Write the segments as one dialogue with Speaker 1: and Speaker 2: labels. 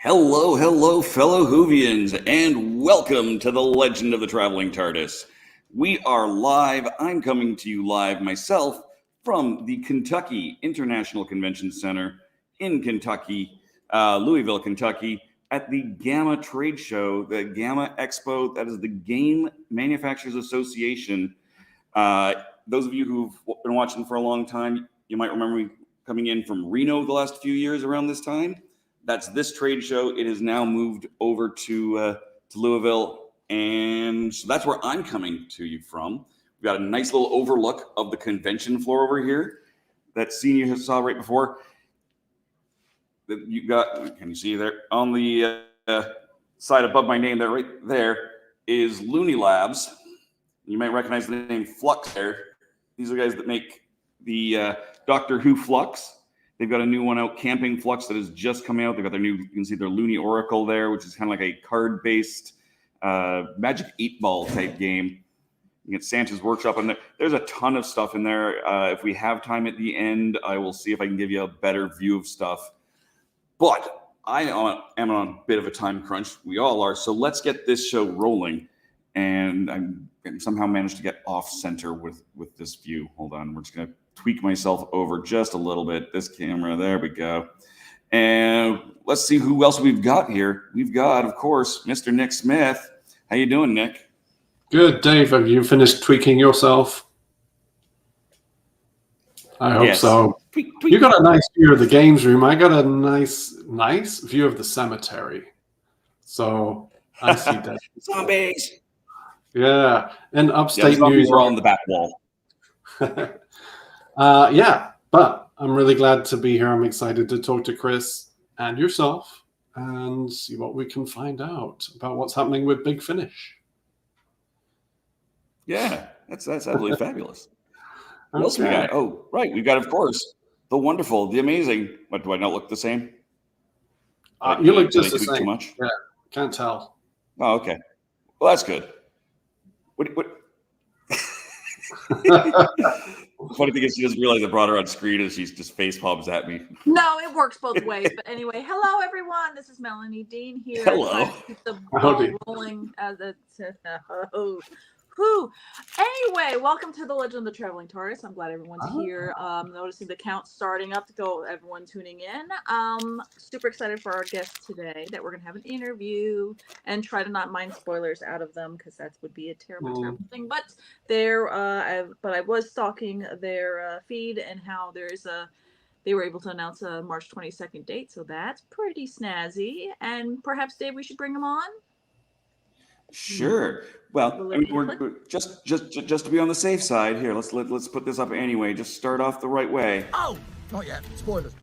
Speaker 1: Hello, fellow Whovians, and welcome to the Legend of the Traveling TARDIS. We are live. I'm coming to you live myself from the Kentucky International Convention Center in Kentucky, Louisville, Kentucky, at the GAMA trade show, the GAMA Expo. That is the Game Manufacturers Association. Those of you who've been watching for a long time, you might remember me coming in from Reno the last few years around this time. That's this trade show. It has now moved over to Louisville, and so that's where I'm coming to you from. We've got a nice little overlook of the convention floor over here that scene you saw right before. You got, can you see there on the side above my name there, right there is Looney Labs. You might recognize the name Flux there. These are guys that make the Doctor Who Flux. They've got a new one out, Camping Flux, that is just coming out. They've got their new, you can see their Looney Oracle there, which is kind of like a card-based Magic 8-Ball type game. You get Santa's Workshop in there. There's a ton of stuff in there. If we have time at the end, I will see if I can give you a better view of stuff. But I am on a bit of a time crunch. We all are. So let's get this show rolling. And I somehow managed to get off center with this view. Hold on. We're just going to tweak myself over just a little bit. This camera. There we go. And let's see who else we've got here. We've got, of course, Mr. Nick Smith. How you doing, Nick?
Speaker 2: Good, Dave. Have you finished tweaking yourself? I hope so.
Speaker 1: Tweak.
Speaker 2: You got a nice view of the games room. I got a nice view of the cemetery. So I see that.
Speaker 1: Zombies.
Speaker 2: Yeah, and upstate New York.
Speaker 1: We're on the back wall.
Speaker 2: Yeah, but I'm really glad to be here. I'm excited to talk to Chris and yourself and see what we can find out about what's happening with Big Finish.
Speaker 1: Yeah, that's absolutely fabulous. What else we got? Oh, right. We've got, of course, the wonderful, the amazing. What, do I not look the same?
Speaker 2: You look just the same.
Speaker 1: Too much?
Speaker 2: Yeah, can't tell.
Speaker 1: Oh, okay. Well, that's good. What? The funny thing is, she doesn't realize I brought her on screen and she's just face palms at me.
Speaker 3: No, it works both ways. But anyway, hello everyone. This is Melanie Dean here.
Speaker 1: Hello.
Speaker 3: Keep the ball rolling as Anyway, welcome to the Legend of the Traveling TARDIS. I'm glad everyone's here. Noticing the count starting up to go, everyone tuning in. Super excited for our guest today that we're going to have an interview and try to not mind spoilers out of them because that would be a terrible thing. But I was stalking their feed and how they were able to announce a March 22nd date. So that's pretty snazzy. And perhaps, Dave, we should bring them on.
Speaker 1: Sure. Well, I mean, we're just to be on the safe side here. Let's put this up anyway. Just start off the right way.
Speaker 4: Oh, not yet. Spoilers.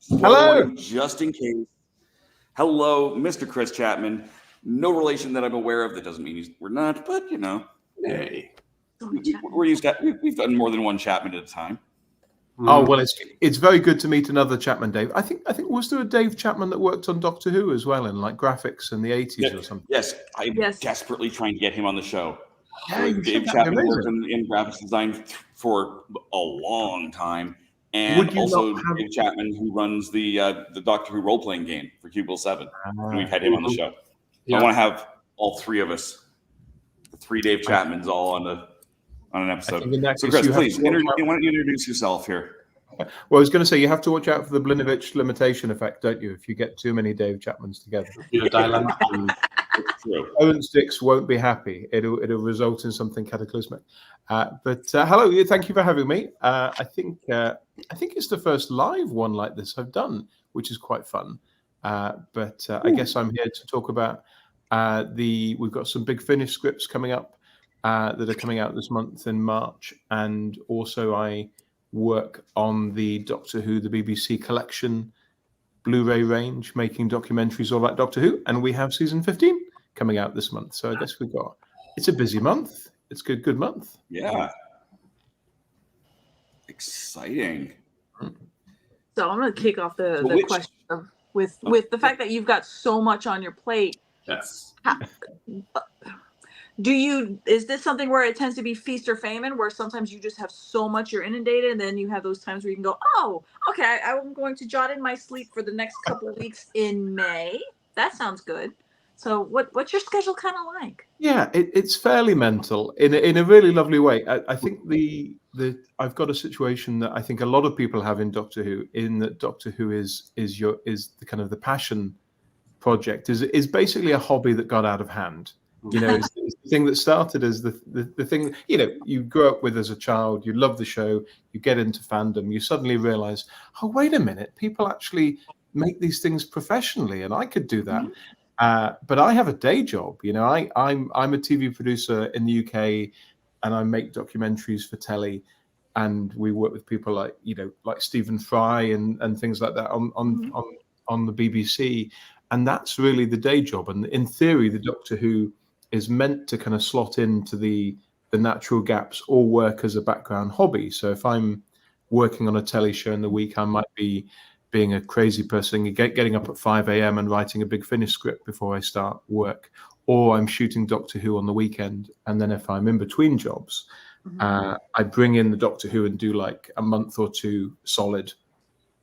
Speaker 1: Hello. Just in case. Hello, Mr. Chris Chapman. No relation that I'm aware of. That doesn't mean we're not, but you know,
Speaker 2: hey,
Speaker 1: we're used to. We've done more than one Chapman at a time.
Speaker 5: Oh well, it's very good to meet another Chapman, Dave. I think was there a Dave Chapman that worked on Doctor Who as well in like graphics in the 80s or something?
Speaker 1: Yes, I'm desperately trying to get him on the show.
Speaker 5: Yeah,
Speaker 1: Dave Chapman worked in graphics design for a long time, and also Dave Chapman, who runs the Doctor Who role playing game for Cubicle 7. And we've had him on the show. I want to have all three of us, the three Dave Chapmans, all on an episode. So, Chris, please, why don't you introduce yourself here?
Speaker 5: Well, I was going to say, you have to watch out for the Blinovich limitation effect, don't you? If you get too many Dave Chapmans together. Owen Sticks won't be happy. It'll result in something cataclysmic. But hello, thank you for having me. I think it's the first live one like this I've done, which is quite fun. But I guess I'm here to talk about we've got some Big Finish scripts coming up. That are coming out this month in March, and also I work on the Doctor Who, the BBC collection Blu-ray range, making documentaries all about Doctor Who, and we have season 15 coming out this month. So I guess it's a busy month. It's a good month.
Speaker 1: Yeah. Exciting.
Speaker 3: So I'm going to kick off the question with the fact that you've got so much on your plate.
Speaker 2: Yes.
Speaker 3: Is this something where it tends to be feast or famine, where sometimes you just have so much you're inundated, and then you have those times where you can go, oh, okay, I'm going to jot in my sleep for the next couple of weeks in May. That sounds good. So what's your schedule kind of like?
Speaker 5: Yeah, it's fairly mental in a really lovely way. I think I've got a situation that I think a lot of people have in Doctor Who, in that Doctor Who is the kind of the passion project, is basically a hobby that got out of hand. You know, it's the thing that started as the thing, you know, you grew up with as a child, you love the show, you get into fandom, you suddenly realize, oh, wait a minute, people actually make these things professionally, and I could do that. But I have a day job, you know, I'm a TV producer in the UK, and I make documentaries for telly, and we work with people like Stephen Fry and things like that on the BBC, and that's really the day job. And in theory, the Doctor Who is meant to kind of slot into the natural gaps or work as a background hobby. So if I'm working on a telly show in the week, I might be being a crazy person, getting up at 5 a.m. and writing a Big Finish script before I start work, or I'm shooting Doctor Who on the weekend. And then if I'm in between jobs, I bring in the Doctor Who and do like a month or two solid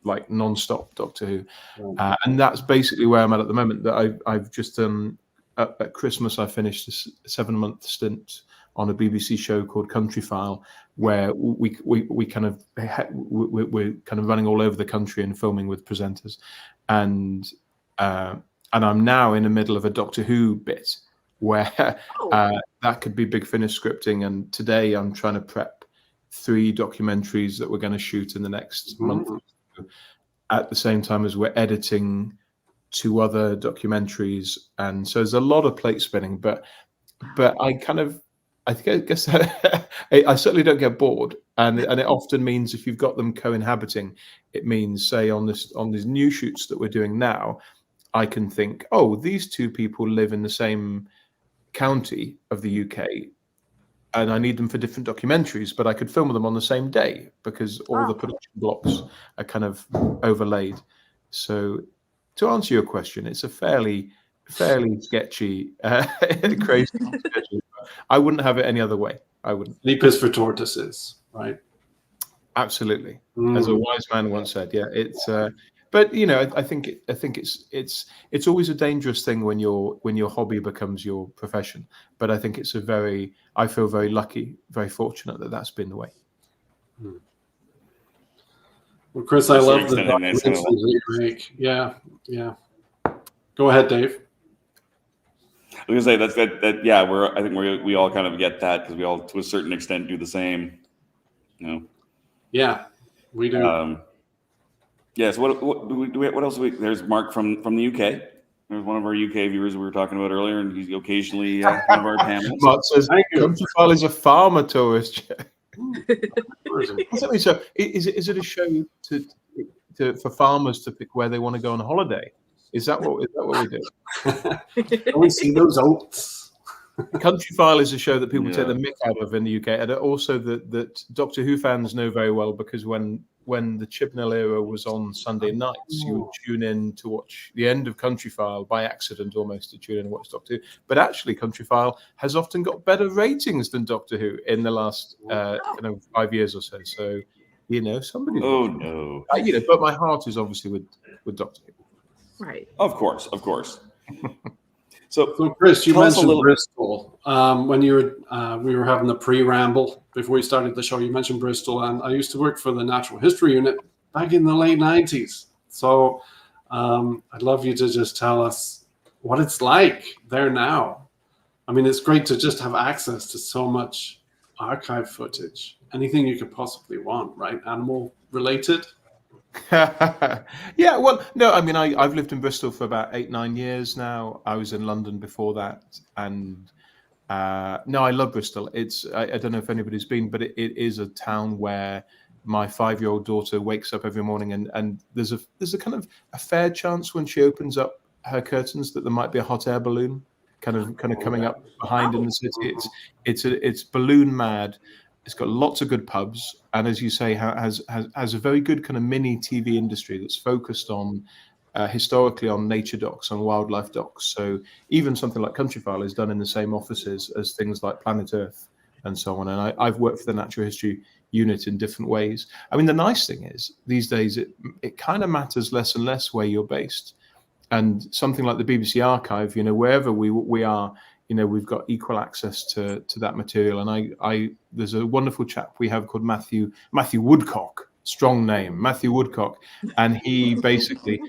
Speaker 5: like non-stop Doctor Who,
Speaker 2: Right.
Speaker 5: and that's basically where I'm at the moment. That I've just at Christmas I finished a 7-month stint on a BBC show called Country File, where we kind of we're kind of running all over the country and filming with presenters, and I'm now in the middle of a Doctor Who bit where that could be Big Finish scripting, and today I'm trying to prep 3 documentaries that we're going to shoot in the next month, at the same time as we're editing 2 other documentaries, and so there's a lot of plate spinning. But I guess I certainly don't get bored, and it often means if you've got them co-inhabiting, it means, say, on these new shoots that we're doing now, I can think, oh, these 2 people live in the same county of the UK, and I need them for different documentaries, but I could film them on the same day because all the production blocks are kind of overlaid. So to answer your question, it's a fairly sketchy, crazy schedule. I wouldn't have it any other way. I wouldn't.
Speaker 2: Sleep is for tortoises, right?
Speaker 5: Absolutely, as a wise man once said. Yeah, it's. But I think it's always a dangerous thing when your hobby becomes your profession. But I think I feel very lucky, very fortunate that that's been the way.
Speaker 2: Well, Chris, I love the documentaries that you make. Yeah. Go ahead, Dave.
Speaker 1: I was gonna say that yeah, I think we all kind of get that because we all to a certain extent do the same.
Speaker 2: Yeah, we do.
Speaker 1: Yes. What else? There's Mark from the UK. There's one of our UK viewers we were talking about earlier, and he's occasionally one of our panels.
Speaker 5: Mark says, "Country File is a farmer tourist." So, is it a show for farmers to pick where they want to go on holiday? Is that what we do?
Speaker 2: We see those oats.
Speaker 5: Country File is a show that people take the mick out of in the UK, and also that Doctor Who fans know very well, because when the Chibnall era was on Sunday nights, you would tune in to watch the end of Country File by accident, almost, to tune in and watch Doctor Who. But actually, Country File has often got better ratings than Doctor Who in the last 5 years or so. So, somebody.
Speaker 1: Oh no.
Speaker 5: But my heart is obviously with Doctor Who.
Speaker 3: Right.
Speaker 1: Of course. So
Speaker 2: Chris, you mentioned Bristol when we were having the pre-ramble before we started the show. You mentioned Bristol, and I used to work for the Natural History Unit back in the late 90s. So I'd love you to just tell us what it's like there now. I mean, it's great to just have access to so much archive footage, anything you could possibly want, right? Animal related.
Speaker 5: Yeah, well, no, I mean, I've lived in Bristol for about 8-9 years now. I was in London before that, and no, I love Bristol. I don't know if anybody's been, but it is a town where my 5-year-old daughter wakes up every morning, and there's a kind of a fair chance when she opens up her curtains that there might be a hot air balloon kind of coming up behind in the city. It's balloon mad. It's got lots of good pubs, and as you say, has a very good kind of mini TV industry that's focused on historically on nature docs, on wildlife docs. So even something like Country File is done in the same offices as things like Planet Earth and so on. And I've worked for the Natural History Unit in different ways. I mean, the nice thing is these days it kind of matters less and less where you're based. And something like the BBC Archive, wherever we are, we've got equal access to that material. And there's a wonderful chap we have called Matthew Woodcock, strong name, Matthew Woodcock, and he basically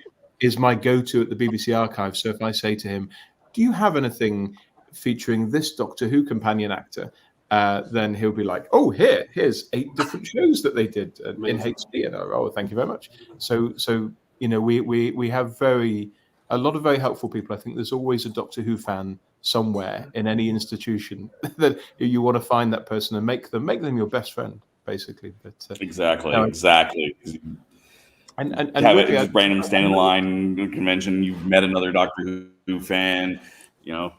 Speaker 5: is my go-to at the BBC Archive. So if I say to him, do you have anything featuring this Doctor Who companion actor? Then he'll be like, oh, here's 8 different shows that they did in HD. And oh, thank you very much. So we have a lot of very helpful people. I think there's always a Doctor Who fan somewhere in any institution that you want to find that person and make them your best friend, basically. But
Speaker 1: exactly.
Speaker 5: And
Speaker 1: have it just random stand in line at a convention. You've met another Doctor Who fan. No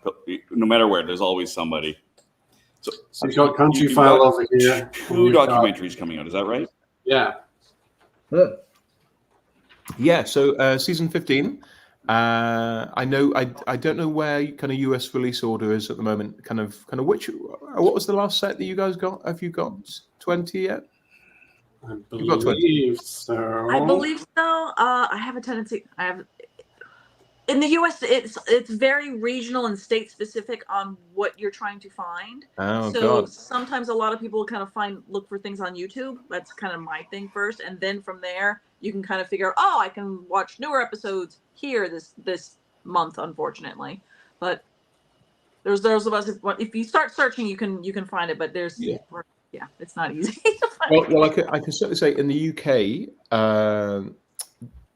Speaker 1: matter where, there's always somebody.
Speaker 2: So you've got Country File over here.
Speaker 1: 2 documentaries coming out. Is that right?
Speaker 2: Yeah.
Speaker 5: Yeah. So season 15. I don't know where kind of US release order is at the moment. Kind of what was the last set that you guys got? Have you got 20 yet?
Speaker 2: I
Speaker 5: You've got 20.
Speaker 2: believe so.
Speaker 3: I believe so. I have a tendency. In the U.S., it's very regional and state specific on what you're trying to find.
Speaker 5: Oh,
Speaker 3: so
Speaker 5: God.
Speaker 3: sometimes a lot of people kind of look for things on YouTube. That's kind of my thing first, and then from there you can kind of figure, oh, I can watch newer episodes here this month, unfortunately. But there's those of us if you start searching, you can find it. But it's not easy to find.
Speaker 5: Well, I can certainly say in the UK,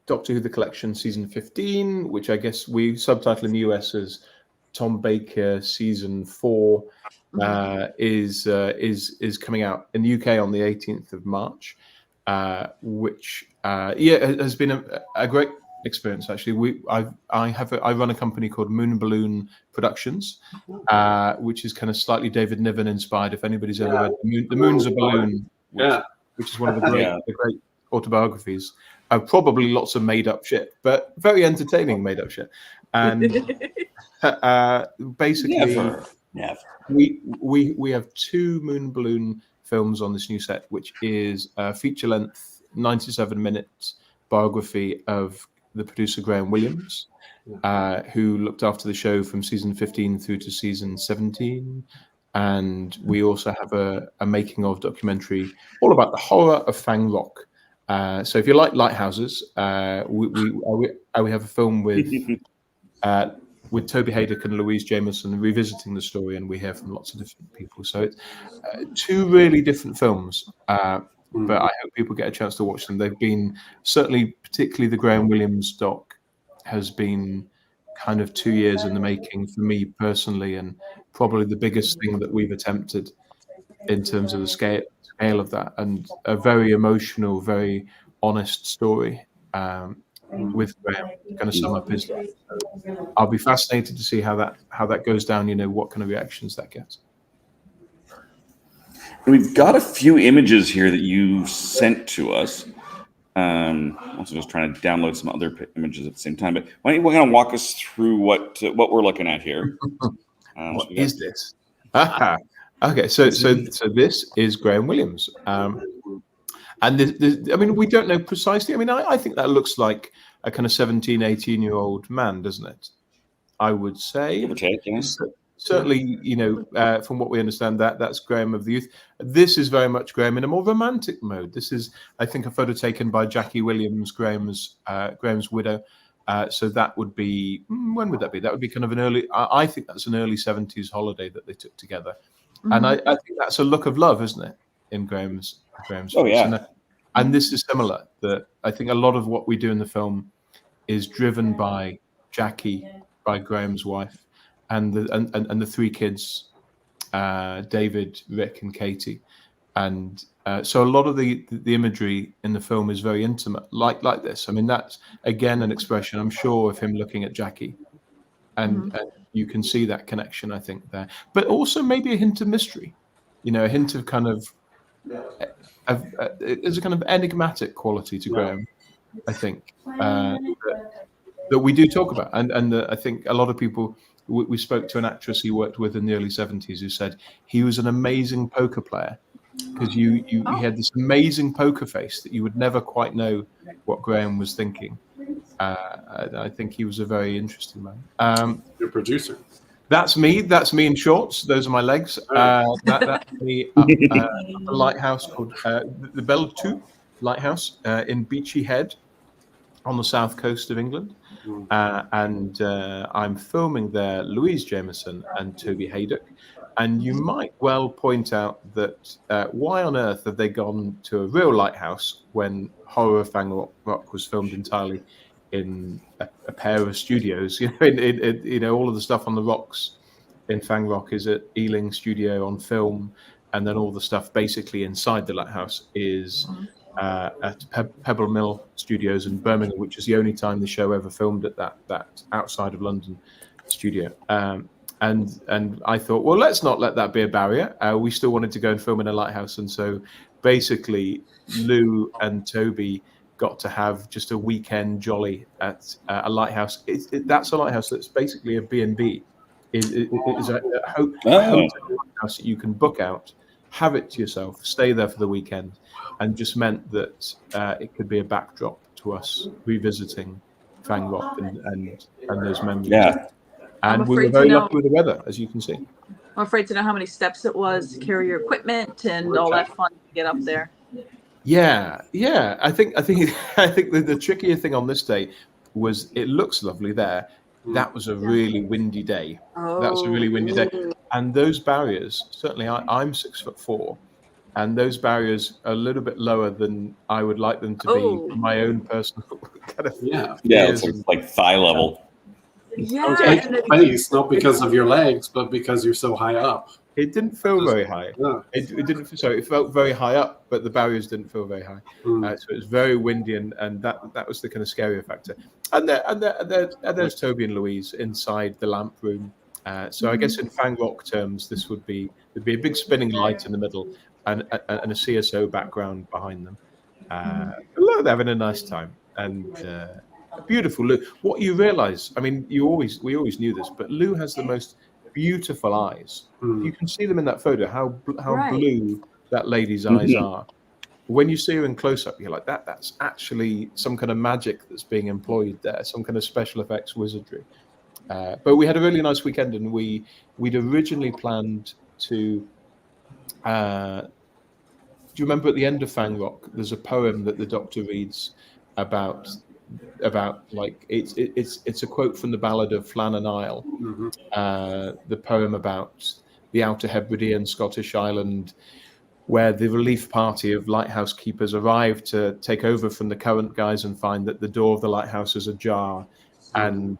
Speaker 5: Doctor Who: The Collection season 15, which I guess we subtitle in the US as Tom Baker season 4, is coming out in the UK on the 18th of March, which has been a great experience. Actually, I run a company called Moon Balloon Productions, which is kind of slightly David Niven inspired. If anybody's ever read The Moon's a Balloon, which is one of the great autobiographies. Probably lots of made up shit, but very entertaining made up shit. And basically,
Speaker 1: Never.
Speaker 5: we have 2 Moon Balloon films on this new set, which is a feature length 97-minute biography of the producer Graham Williams, who looked after the show from season 15 through to season 17. And we also have a making of documentary all about the horror of Fang Rock. So if you like lighthouses, we have a film with Toby Haydock and Louise Jameson revisiting the story, and we hear from lots of different people. So it's 2 really different films, but I hope people get a chance to watch them. They've been, certainly, particularly the Graham Williams doc, has been kind of 2 years in the making for me personally, and probably the biggest thing that we've attempted in terms of the scale of that, and a very emotional, very honest story with Graham kind of sum up his life. So I'll be fascinated to see how that goes down, what kind of reactions that gets.
Speaker 1: We've got a few images here that you sent to us. Also just trying to download some other images at the same time, but why don't you kind of walk us through what we're looking at here?
Speaker 5: What is this? Okay, so this is Graham Williams, and I mean, we don't know precisely. I mean, I think that looks like a kind of 17, 18-year-old man, doesn't it? I would say.
Speaker 1: Give or take, yeah.
Speaker 5: Certainly, from what we understand, that's Graham of the youth. This is very much Graham in a more romantic mode. This is, I think, a photo taken by Jackie Williams, Graham's widow. So that would be, when would that be? That would be kind of an early, I think that's an early 70s holiday that they took together. And I think that's a look of love, isn't it, in Graham's
Speaker 1: Oh,
Speaker 5: face.
Speaker 1: yeah.
Speaker 5: And this is similar. That I think a lot of what we do in the film is driven by Jackie, by Graham's wife, and the 3 kids, David, Rick, and Katie. And so a lot of the imagery in the film is very intimate, like this. I mean, that's, again, an expression, I'm sure, of him looking at Jackie. And you can see that connection, I think, there. But also maybe a hint of mystery, a hint of kind of, there's a kind of enigmatic quality to Graham, I think, that we do talk about. And I think a lot of people, we spoke to an actress he worked with in the early 70s who said he was an amazing poker player, because he had this amazing poker face that you would never quite know what Graham was thinking. I think he was a very interesting man.
Speaker 2: Your producer.
Speaker 5: That's me. That's me in shorts. Those are my legs. That's me up a lighthouse called the Belle-Tout Lighthouse in Beachy Head on the south coast of England. And I'm filming there Louise Jameson and Toby Haydock. And you might well point out that why on earth have they gone to a real lighthouse when Horror of Fang Rock was filmed entirely in a pair of studios? All of the stuff on the rocks in Fang Rock is at Ealing Studio on film, and then all the stuff basically inside the lighthouse is at Pebble Mill Studios in Birmingham, which is the only time the show ever filmed at that outside of London studio. And I thought, well, let's not let that be a barrier. We still wanted to go and film in a lighthouse, and so basically Lou and Toby got to have just a weekend jolly at a lighthouse. That's a lighthouse that's basically a B&B. Is a hotel lighthouse that you can book out have it to yourself, stay there for the weekend, and just meant that it could be a backdrop to us revisiting Fang Rock and those memories.
Speaker 1: Yeah.
Speaker 5: And we were very lucky with the weather, as you can see.
Speaker 3: I'm afraid to know how many steps it was to carry your equipment and all that fun to get up there.
Speaker 5: Yeah. I think the trickier thing on this day was it looks lovely there. That was a really windy day. That was a really windy day. And those barriers, certainly I'm 6'4", and those barriers are a little bit lower than I would like them to be for my own personal kind of
Speaker 1: it's like thigh level.
Speaker 3: Yeah,
Speaker 2: space, not because of your legs, but because you're so high up.
Speaker 5: It didn't feel very high. No. It didn't. So it felt very high up, but the barriers didn't feel very high. So it was very windy, and that was the kind of scarier factor. And there's Toby and Louise inside the lamp room. So I guess in Fang Rock terms, there'd be a big spinning light in the middle and a CSO background behind them. They're having a nice time and beautiful Lou. What you realise, I mean, we always knew this, but Lou has the most beautiful eyes. You can see them in that photo. How blue that lady's eyes are. When you see her in close up, you're like, that's actually some kind of magic that's being employed there, some kind of special effects wizardry. But we had a really nice weekend, and we'd originally planned to. Do you remember at the end of Fang Rock, there's a poem that the Doctor reads about like it's a quote from the Ballad of Flannan Isle, the poem about the Outer Hebridean Scottish island, where the relief party of lighthouse keepers arrive to take over from the current guys and find that the door of the lighthouse is ajar, and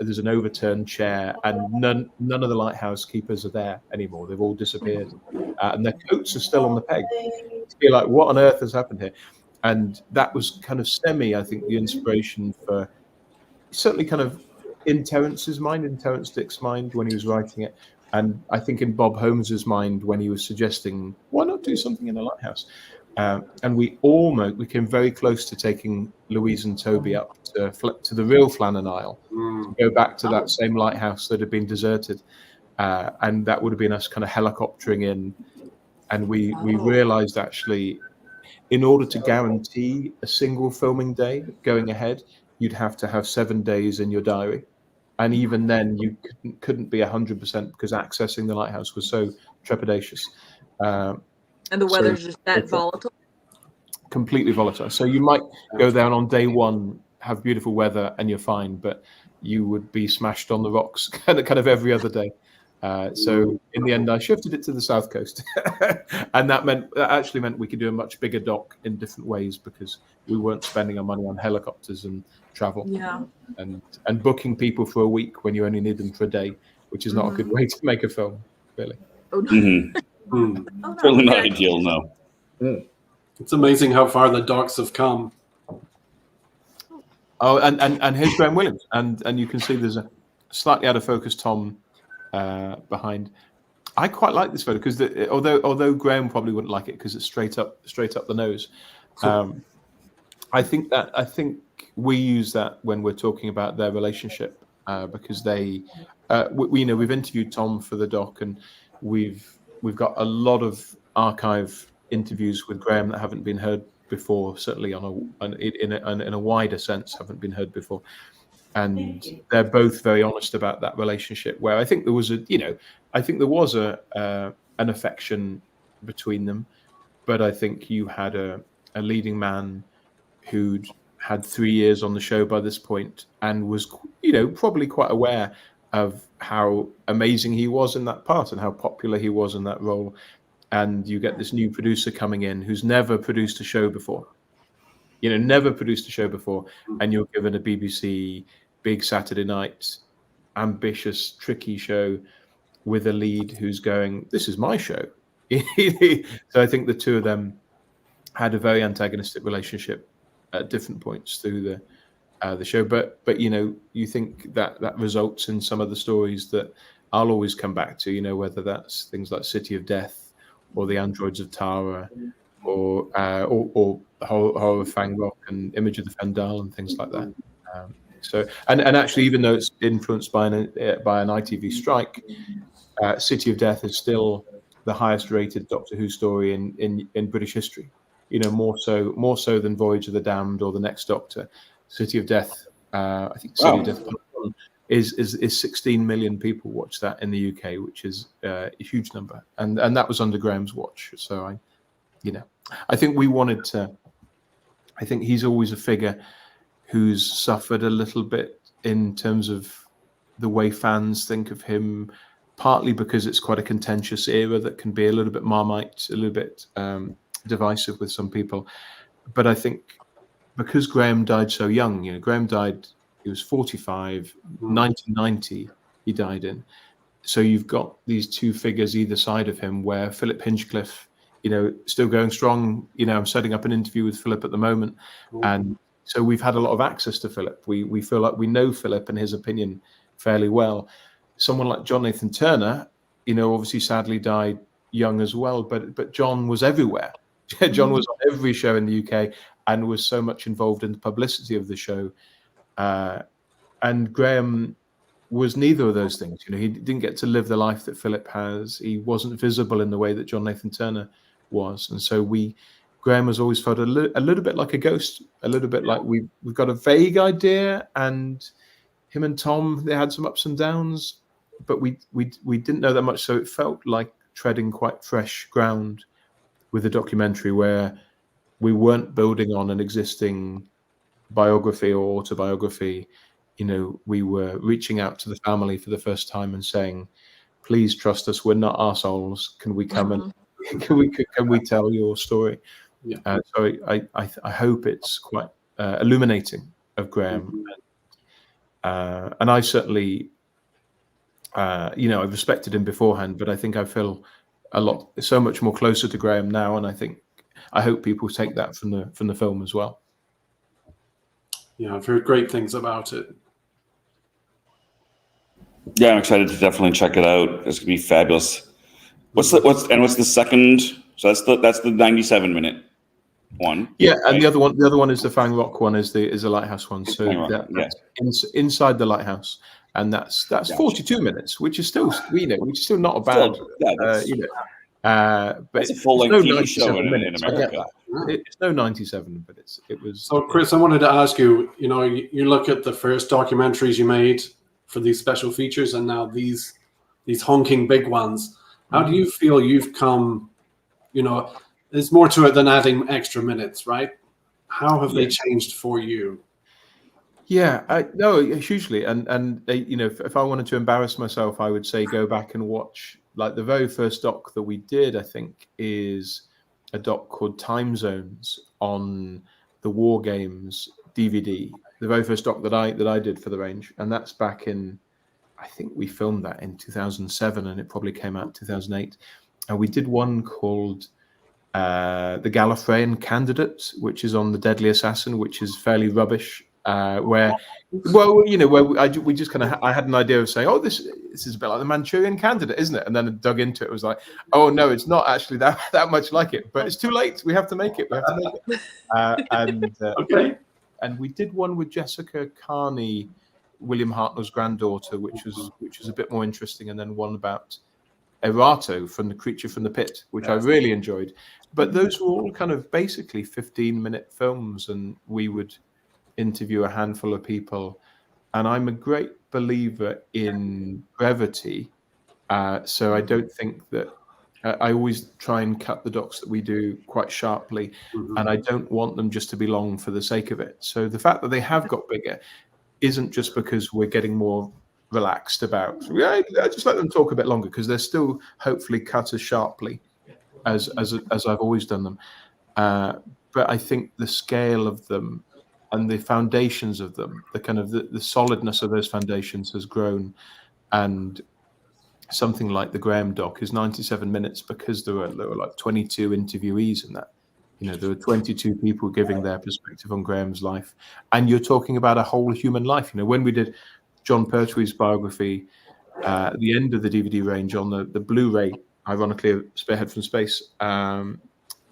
Speaker 5: there's an overturned chair, and none of the lighthouse keepers are there anymore. They've all disappeared, and their coats are still on the peg. You're like, what on earth has happened here? And that was kind of I think, the inspiration for certainly kind of in Terence Dick's mind when he was writing it. And I think in Bob Holmes's mind when he was suggesting, why not do something in a lighthouse? And we came very close to taking Louise and Toby up to the real Flannan Isle, to go back to that same lighthouse that had been deserted. And that would have been us kind of helicoptering in. And we realized actually, in order to guarantee a single filming day going ahead, you'd have to have 7 days in your diary. And even then, you couldn't be 100% because accessing the lighthouse was so trepidatious. And
Speaker 3: the weather's just that volatile?
Speaker 5: Completely volatile. So you might go down on day one, have beautiful weather, and you're fine, but you would be smashed on the rocks kind of every other day. So in the end, I shifted it to the south coast, and that actually meant we could do a much bigger dock in different ways because we weren't spending our money on helicopters and travel, and booking people for a week when you only need them for a day, which is not a good way to make a film, really.
Speaker 1: Certainly not ideal, no.
Speaker 2: It's amazing how far the docks have come.
Speaker 5: Oh, and here's Graham Williams, and you can see there's a slightly out of focus Tom behind. I quite like this photo because although Graham probably wouldn't like it because it's straight up the nose. I think we use that when we're talking about their relationship because they, we've interviewed Tom for the doc, and we've got a lot of archive interviews with Graham that haven't been heard before. Certainly in a wider sense, haven't been heard before. And they're both very honest about that relationship. Where I think there was an affection between them, but I think you had a leading man who'd had 3 years on the show by this point and was, probably quite aware of how amazing he was in that part and how popular he was in that role. And you get this new producer coming in who's never produced a show before, and you're given a BBC big Saturday night, ambitious, tricky show with a lead who's going, this is my show. So I think the two of them had a very antagonistic relationship at different points through the show. But you think that results in some of the stories that I'll always come back to, whether that's things like City of Death or The Androids of Tara or the horror of Fang Rock and Image of the Fendal and things like that. So actually, even though it's influenced by an ITV strike, City of Death is still the highest rated Doctor Who story in British history. You know, more so than Voyage of the Damned or The Next Doctor. City of Death, I think City of Death is 16 million people watch that in the UK, which is a huge number, and that was under Graham's watch. So I think we wanted to. I think he's always a figure who's suffered a little bit in terms of the way fans think of him, partly because it's quite a contentious era that can be a little bit Marmite, a little bit divisive with some people. But I think because Graham died so young, Graham died, he was 45, 1990 he died in. So you've got these two figures either side of him, where Philip Hinchcliffe, still going strong. I'm setting up an interview with Philip at the moment. And so we've had a lot of access to Philip. We feel like we know Philip and his opinion fairly well. Someone like John Nathan Turner, obviously sadly died young as well, but John was everywhere. John was on every show in the UK and was so much involved in the publicity of the show. And Graham was neither of those things. He didn't get to live the life that Philip has. He wasn't visible in the way that John Nathan Turner was. And so Graham has always felt a little bit like a ghost, a little bit like we've got a vague idea, and him and Tom, they had some ups and downs, but we didn't know that much. So it felt like treading quite fresh ground with a documentary where we weren't building on an existing biography or autobiography. We were reaching out to the family for the first time and saying, please trust us, we're not arseholes. Can we come and can we tell your story? Yeah. So I hope it's quite illuminating of Graham. And I certainly, I've respected him beforehand, but I think I feel so much more closer to Graham now, and I hope people take that from the film as well.
Speaker 2: Yeah, I've heard great things about it.
Speaker 1: Yeah, I'm excited to definitely check it out. It's gonna be fabulous. What's the second? So that's the 97-minute one.
Speaker 5: Yeah, and the other one is the Fang Rock one, is the Lighthouse one. So that's inside the Lighthouse, and that's 42 minutes, which is still not a bad but
Speaker 1: it's a full-length TV show in America.
Speaker 5: It's no 97, but it was.
Speaker 2: So Chris, I wanted to ask you. You look at the first documentaries you made for these special features, and now these honking big ones. How do you feel you've come? There's more to it than adding extra minutes, right? How have they changed for you?
Speaker 5: Yeah, no, hugely. And if I wanted to embarrass myself, I would say go back and watch, like, the very first doc that we did, I think, is a doc called Time Zones on the War Games DVD. The very first doc that I did for the range, and that's back in, I think we filmed that in 2007, and it probably came out in 2008. And we did one called The Gallifreyan Candidate, which is on the Deadly Assassin, which is fairly rubbish. Where we just kind of, I had an idea of saying, oh, this is a bit like the Manchurian Candidate, isn't it? And then I dug into it. It was like, oh no, it's not actually that much like it. But it's too late. We have to make it. Okay. And we did one with Jessica Carney, William Hartnell's granddaughter, which was a bit more interesting, and then one about Erato from The Creature from the Pit, which I really enjoyed. But those were all kind of basically 15-minute films, and we would interview a handful of people. And I'm a great believer in brevity, so I don't think that I always try and cut the docs that we do quite sharply, and I don't want them just to be long for the sake of it. So the fact that they have got bigger isn't just because we're getting more relaxed about. I just let them talk a bit longer, because they're still hopefully cut as sharply as I've always done them. But I think the scale of them and the foundations of them, the kind of the solidness of those foundations has grown. And something like the Graham doc is 97 minutes because there were like 22 interviewees in that. There were 22 people giving their perspective on Graham's life. And you're talking about a whole human life. When we did John Pertwee's biography at the end of the DVD range on the Blu-ray, ironically, Spearhead from Space, I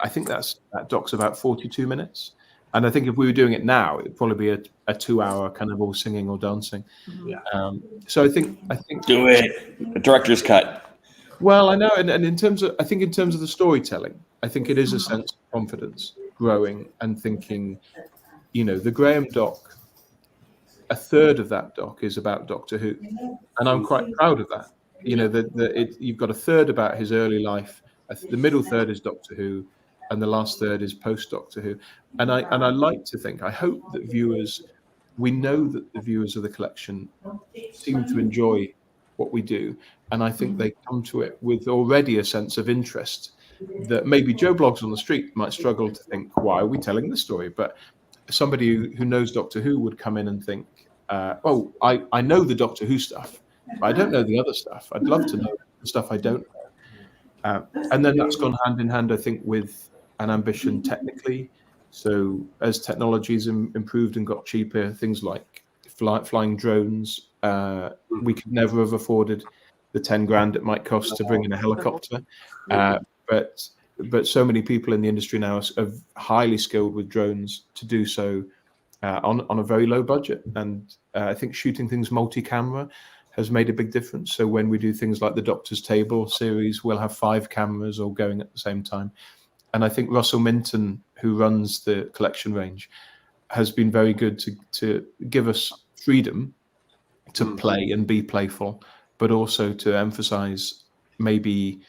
Speaker 5: think that doc's about 42 minutes. And I think if we were doing it now, it'd probably be a 2-hour kind of all singing or dancing. Yeah. So I think
Speaker 1: do it. The director's cut.
Speaker 5: Well, I know, and in terms of, I think in terms of the storytelling, I think it is a sense of confidence growing and thinking, the Graham doc, a third of that doc is about Doctor Who, and I'm quite proud of that. You've got a third about his early life, the middle third is Doctor Who, and the last third is post Doctor Who. And I like to think, I hope that we know that the viewers of the collection seem to enjoy what we do, and I think they come to it with already a sense of interest that maybe Joe Blogs on the street might struggle to think, why are we telling this story? But somebody who knows Doctor Who would come in and think, oh, I know the Doctor Who stuff, but I don't know the other stuff. I'd love to know the stuff I don't know. And then that's gone hand in hand, I think, with an ambition technically. So as technology's improved and got cheaper, things like flying drones, we could never have afforded the 10 grand it might cost to bring in a helicopter. But so many people in the industry now are highly skilled with drones to do so on a very low budget. And I think shooting things multi-camera has made a big difference. So when we do things like the Doctor's Table series, we'll have 5 cameras all going at the same time. And I think Russell Minton, who runs the collection range, has been very good to give us freedom to play and be playful, but also to emphasize maybe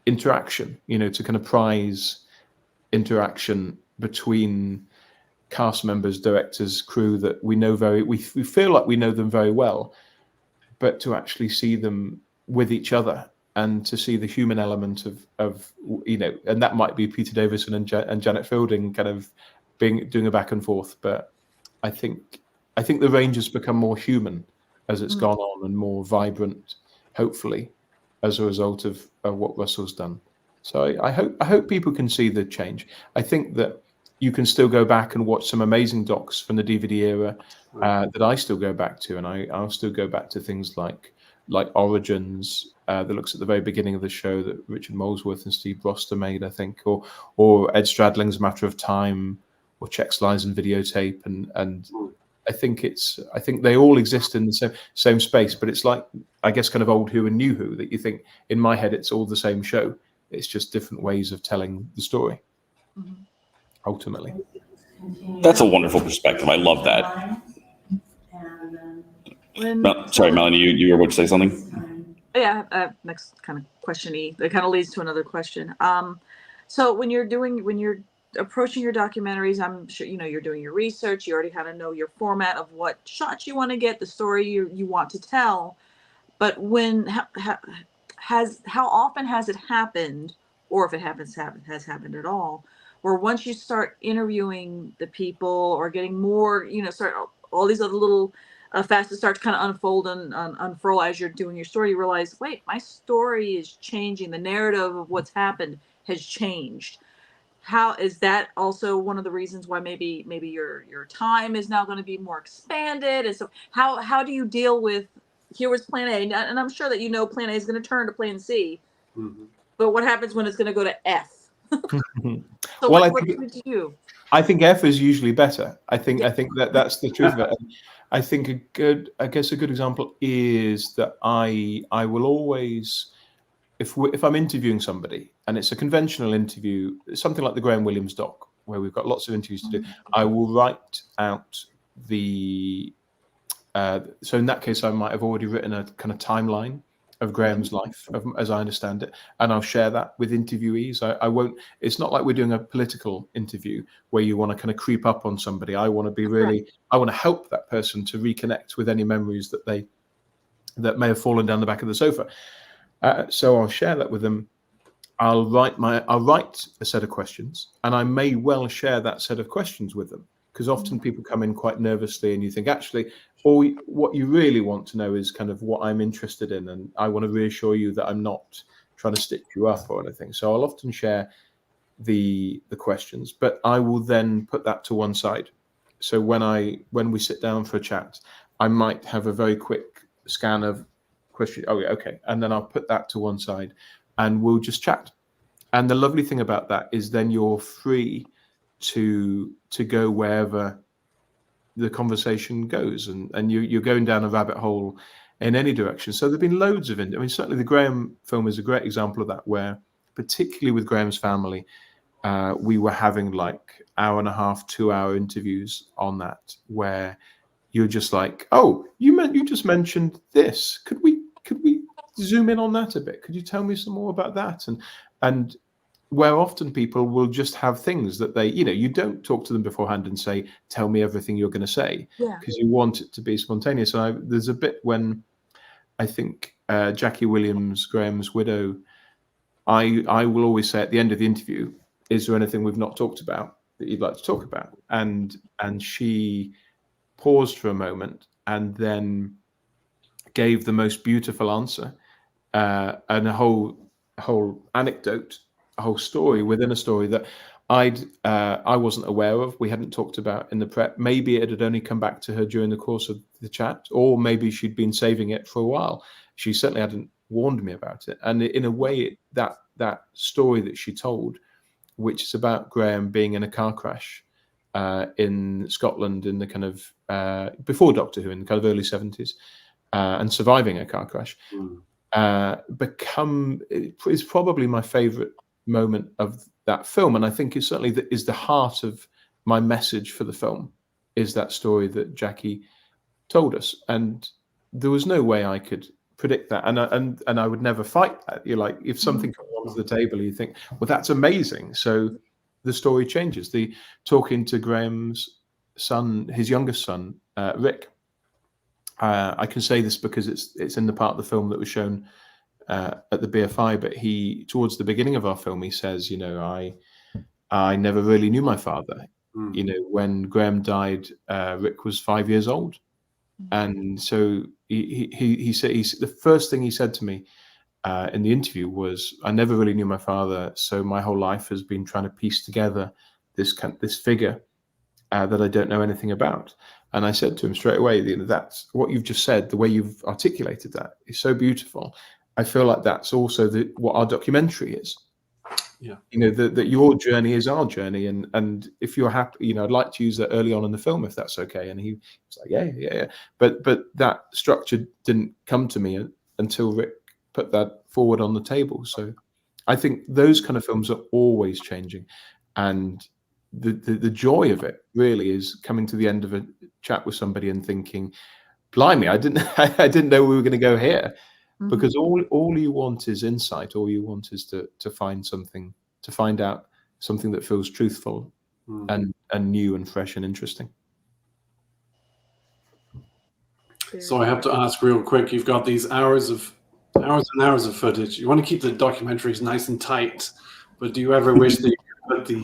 Speaker 5: interaction, to kind of prize interaction between cast members, directors, crew that we know we feel like we know them very well, but to actually see them with each other and to see the human element of and that might be Peter Davison and Janet Fielding kind of doing a back and forth. But I think the range has become more human as it's gone on and more vibrant, hopefully, as a result of what Russell's done. So I hope people can see the change. I think that you can still go back and watch some amazing docs from the DVD era that I still go back to, and I'll still go back to things like Origins, that looks at the very beginning of the show that Richard Molesworth and Steve Broster made, I think, or Ed Stradling's Matter of Time, or Check Slides and Videotape, and I think they all exist in the same space, but it's like, I guess, kind of old Who and new Who, that you think, in my head, it's all the same show. It's just different ways of telling the story, ultimately.
Speaker 1: That's a wonderful perspective. I love that. Sorry, Melanie, you were about to say something?
Speaker 3: Yeah, next kind of question-y. That kind of leads to another question. So when you're approaching your documentaries, I'm sure you're doing your research. You already kind of know your format of what shots you want to get, the story you want to tell. But how often has it happened, or if it has happened at all, where once you start interviewing the people or getting more, start all these other little facets start to kind of unfurl as you're doing your story, you realize, wait, my story is changing. The narrative of what's happened has changed. How is that also one of the reasons why maybe your time is now going to be more expanded? And so how do you deal with, here was plan A, and I'm sure that plan A is going to turn to plan C, but what happens when it's going to go to F? So
Speaker 5: well, I think F is usually better. I think that's the truth of it. And I think a good example is that I will always, if I'm interviewing somebody and it's a conventional interview, something like the Graham Williams doc, where we've got lots of interviews to do, I will write out so in that case, I might have already written a kind of timeline of Graham's life, as I understand it, and I'll share that with interviewees. I won't. It's not like we're doing a political interview where you want to kind of creep up on somebody. I want to be really. I want to help that person to reconnect with any memories that may have fallen down the back of the sofa. So I'll share that with them. I'll write a set of questions, and I may well share that set of questions with them, because often people come in quite nervously, and you think, actually, what you really want to know is kind of what I'm interested in, and I want to reassure you that I'm not trying to stitch you up or anything. So I'll often share the questions, but I will then put that to one side. So when we sit down for a chat, I might have a very quick scan of questions. Oh, yeah, okay, and then I'll put that to one side, and we'll just chat. And the lovely thing about that is then you're free to go wherever the conversation goes, and you're going down a rabbit hole in any direction. So there've been loads of, I mean, certainly the Graham film is a great example of that, where particularly with Graham's family, we were having like 1.5 to 2 hour interviews on that, where you're just like, oh, you just mentioned this. Could we zoom in on that a bit? Could you tell me some more about that? And where often people will just have things that they, you don't talk to them beforehand and say, tell me everything you're going to say, because you want it to be spontaneous. And there's a bit when I think Jackie Williams, Graham's widow, I will always say at the end of the interview, is there anything we've not talked about that you'd like to talk about? And she paused for a moment and then gave the most beautiful answer, and a whole anecdote, a whole story within a story that I wasn't aware of. We hadn't talked about in the prep. Maybe it had only come back to her during the course of the chat, or maybe she'd been saving it for a while. She certainly hadn't warned me about it. And in a way, that story that she told, which is about Graham being in a car crash in Scotland in the kind of before Doctor Who, in the kind of early 70s, and surviving a car crash, is probably my favorite moment of that film. And I think it's certainly is the heart of my message for the film, is that story that Jackie told us. And there was no way I could predict that, and I would never fight that. You're like, if something comes onto the table, you think, well, that's amazing. So the story changes. The talking to Graham's son, his youngest son, Rick. I can say this because it's in the part of the film that was shown at the BFI. But towards the beginning of our film, he says, I never really knew my father. When Graham died, Rick was 5 years old. And so he said, the first thing he said to me in the interview was, I never really knew my father, so my whole life has been trying to piece together this figure that I don't know anything about. And I said to him straight away, that's what you've just said, the way you've articulated that is so beautiful. I feel like that's also what our documentary is. Yeah, that your journey is our journey, and if you're happy, I'd like to use that early on in the film, if that's okay. And he was like, yeah. But that structure didn't come to me until Rick put that forward on the table. So I think those kind of films are always changing, and the joy of it really is coming to the end of a chat with somebody and thinking, blimey, I didn't know we were going to go here. Because all you want is insight. All you want is to find something, to find out something that feels truthful and new and fresh and interesting.
Speaker 2: So I have to ask real quick. You've got these hours and hours of footage. You want to keep the documentaries nice and tight, but do you ever wish that you could put the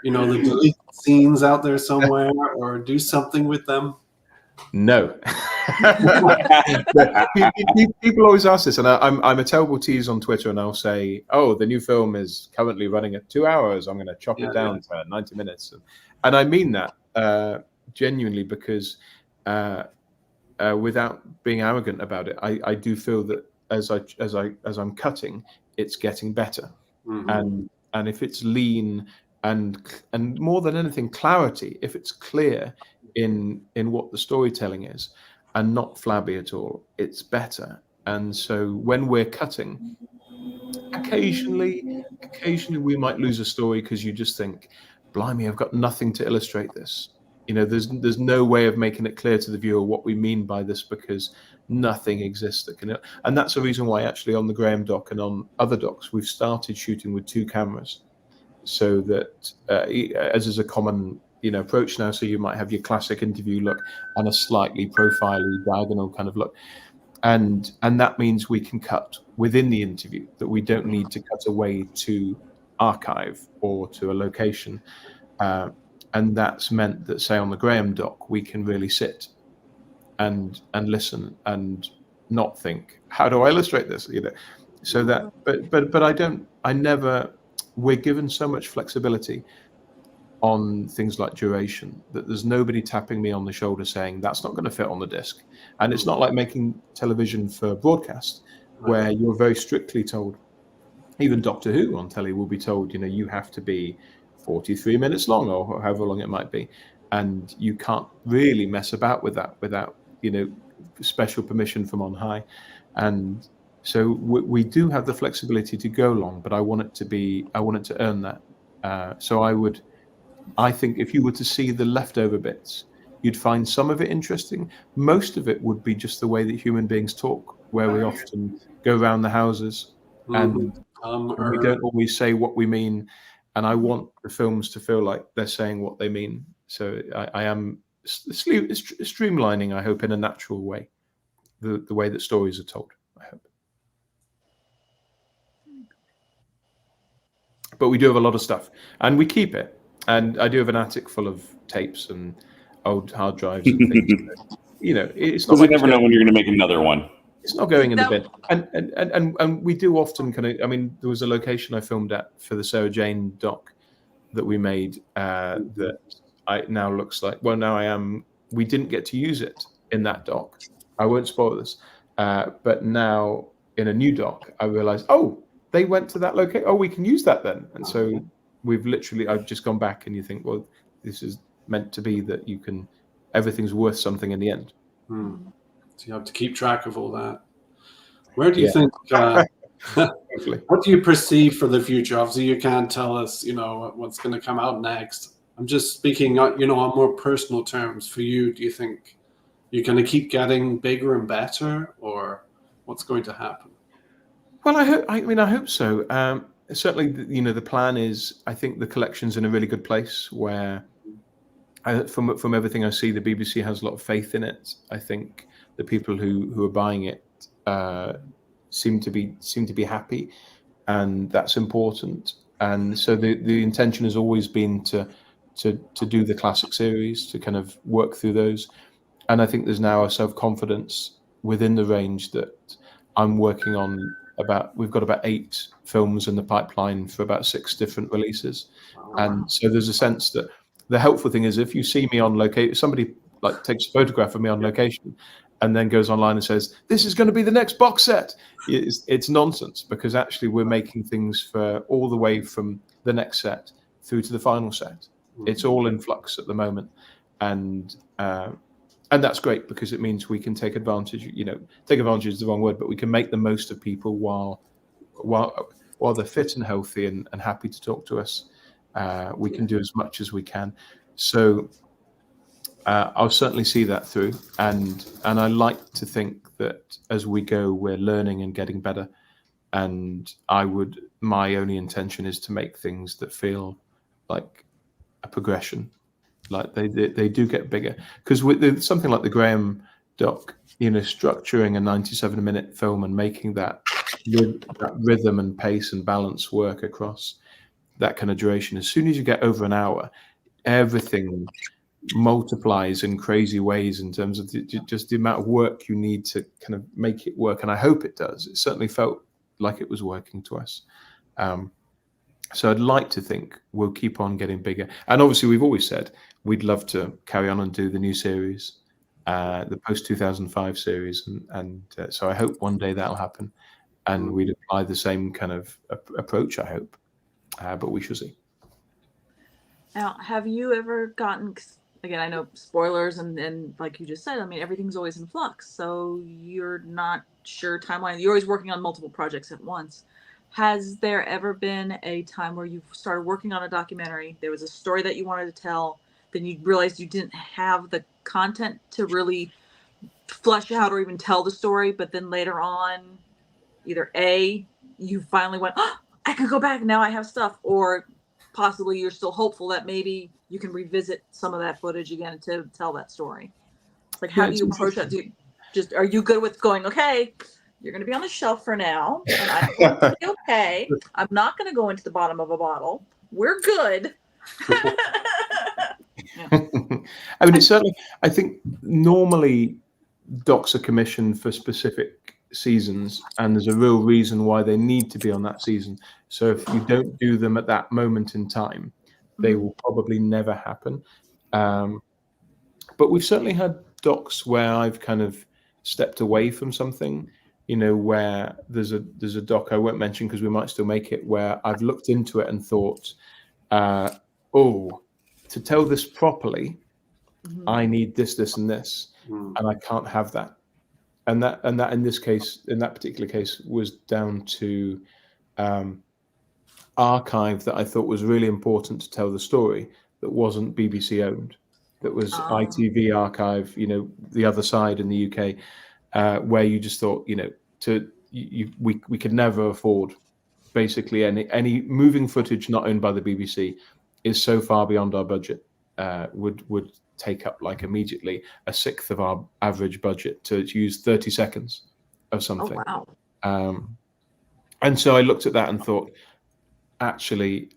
Speaker 2: deleted scenes out there somewhere, or do something with them?
Speaker 5: No. People always ask this, and I'm a terrible tease on Twitter, and I'll say, oh, the new film is currently running at 2 hours, I'm going to chop it down to 90 minutes. And I mean that genuinely, because without being arrogant about it, I do feel that as I'm cutting, it's getting better. And if it's lean and more than anything, clarity, if it's clear in what the storytelling is and not flabby at all, it's better. And so when we're cutting, occasionally we might lose a story because you just think, blimey, I've got nothing to illustrate this. There's no way of making it clear to the viewer what we mean by this, because nothing exists that can. And that's the reason why actually on the Graham doc and on other docs, we've started shooting with 2 cameras, so that as is a common approach now. So you might have your classic interview look and a slightly profile-y diagonal kind of look, and that means we can cut within the interview, that we don't need to cut away to archive or to a location, and that's meant that, say, on the Graham doc, we can really sit and listen and not think, how do I illustrate this? So that, but we're given so much flexibility on things like duration that there's nobody tapping me on the shoulder saying that's not going to fit on the disc. And it's not like making television for broadcast, where you're very strictly told. Even Doctor Who on telly will be told, you have to be 43 minutes long, or however long it might be, and you can't really mess about with that without special permission from on high, and so we do have the flexibility to go long, but I want it to earn that. So I think if you were to see the leftover bits, you'd find some of it interesting. Most of it would be just the way that human beings talk, where we often go around the houses and we don't always say what we mean. And I want the films to feel like they're saying what they mean. So I am streamlining, I hope, in a natural way, the way that stories are told, I hope. But we do have a lot of stuff, and we keep it. And I do have an attic full of tapes and old hard drives and things. It's not.
Speaker 1: Because you never know when you're going to make another one.
Speaker 5: It's not going in the bin. And we do often there was a location I filmed at for the Sarah Jane doc that we made that now looks like. Well, we didn't get to use it in that doc. I won't spoil this. But now in a new doc, I realized, they went to that location. Oh, we can use that then. And so I've just gone back, and you think, well, this is meant to be that everything's worth something in the end.
Speaker 2: So you have to keep track of all that. Where do you think, what do you perceive for the future? Obviously, you can't tell us, what's going to come out next. I'm just speaking, on more personal terms. For you, do you think you're going to keep getting bigger and better, or what's going to happen?
Speaker 5: Well, I hope so. Certainly, the plan is, I think the collection's in a really good place where, from everything I see, the BBC has a lot of faith in it. I think the people who are buying it seem to be happy, and that's important. And so the intention has always been to do the classic series, to kind of work through those. And I think there's now a self-confidence within the range that I'm working on. We've got about 8 films in the pipeline for about 6 different releases. And so there's a sense that the helpful thing is, if you see me on location, somebody takes a photograph of me on location and then goes online and says, this is going to be the next box set. It's nonsense, because actually we're making things for all the way from the next set through to the final set. It's all in flux at the moment. And that's great, because it means we can take advantage. Take advantage is the wrong word, but we can make the most of people while they're fit and healthy and happy to talk to us. We can do as much as we can. So I'll certainly see that through, and I like to think that as we go, we're learning and getting better. And my only intention is to make things that feel like a progression. Like they do get bigger, because with something like the Graham doc, structuring a 97-minute film and making that rhythm and pace and balance work across that kind of duration. As soon as you get over an hour, everything multiplies in crazy ways in terms of just the amount of work you need to kind of make it work. And I hope it does. It certainly felt like it was working to us. So I'd like to think we'll keep on getting bigger. And obviously, we've always said we'd love to carry on and do the new series, the post-2005 series. And so I hope one day that'll happen. And we'd apply the same kind of approach, I hope. But we shall see.
Speaker 3: Now, have you ever gotten, again, I know spoilers and like you just said, everything's always in flux. So you're not sure timeline. You're always working on multiple projects at once. Has there ever been a time where you started working on a documentary, there was a story that you wanted to tell, then you realized you didn't have the content to really flesh out or even tell the story, but then later on, either A, you finally went, I could go back, now I have stuff, or possibly you're still hopeful that maybe you can revisit some of that footage again to tell that story? Like, how do you approach that? Are you good with going, okay, you're going to be on the shelf for now, and I'm going to be okay. I'm not going to go into the bottom of a bottle. We're good.
Speaker 5: It's certainly, I think normally docs are commissioned for specific seasons, and there's a real reason why they need to be on that season. So if you don't do them at that moment in time, they will probably never happen. But we've certainly had docs where I've kind of stepped away from something, where there's a doc I won't mention because we might still make it, where I've looked into it and thought, to tell this properly, I need this, this, and this, and I can't have that. and that in this case, in that particular case, was down to archive that I thought was really important to tell the story that wasn't BBC owned, that was ITV archive, the other side in the UK, where you just thought, we could never afford basically any moving footage not owned by the BBC is so far beyond our budget, would take up like immediately a sixth of our average budget to use 30 seconds of something.
Speaker 3: Oh, wow.
Speaker 5: And so I looked at that and thought, actually,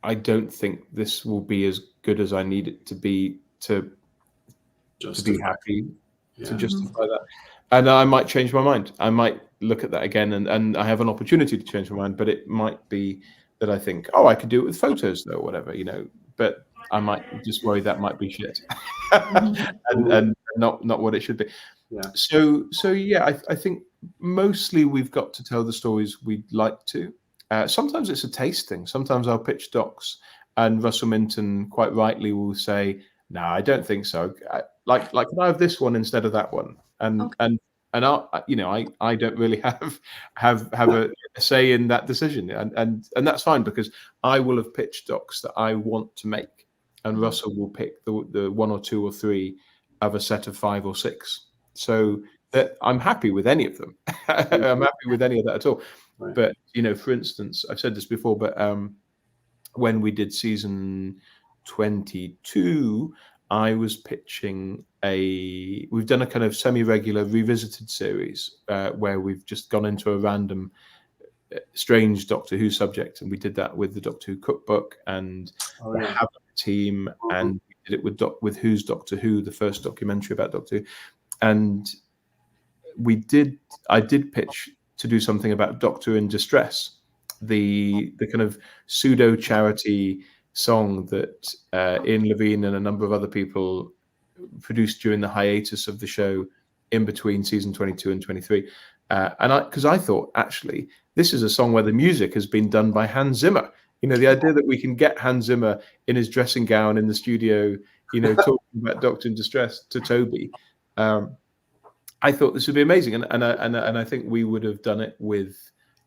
Speaker 5: I don't think this will be as good as I need it to be to be happy to justify that. And I might change my mind. I might look at that again, and I have an opportunity to change my mind, but it might be that I think, I could do it with photos though, or whatever, but I might just worry that might be shit and not what it should be.
Speaker 2: Yeah.
Speaker 5: So yeah, I think mostly we've got to tell the stories we'd like to. Sometimes it's a taste thing. Sometimes I'll pitch docs, and Russell Minton quite rightly will say, "No, I don't think so. Like, can I have this one instead of that one?" And I don't really have a say in that decision, and that's fine, because I will have pitched docs that I want to make, and Russell will pick the one or two or three of a set of 5 or 6. So that I'm happy with any of them. I'm happy with any of that at all. Right. But for instance, I've said this before, but when we did season 22, I was pitching we've done a kind of semi-regular revisited series where we've just gone into a random strange Doctor Who subject, and we did that with the Doctor Who cookbook and the Habit team, and we did it with Who's Doctor Who, the first documentary about Doctor Who, and I did pitch to do something about Doctor in Distress, the kind of pseudo charity song that Ian Levine and a number of other people produced during the hiatus of the show in between season 22 and 23. Because I thought, actually, this is a song where the music has been done by Hans Zimmer. The idea that we can get Hans Zimmer in his dressing gown in the studio, talking about Doctor in Distress to Toby. I thought this would be amazing, and I think we would have done it with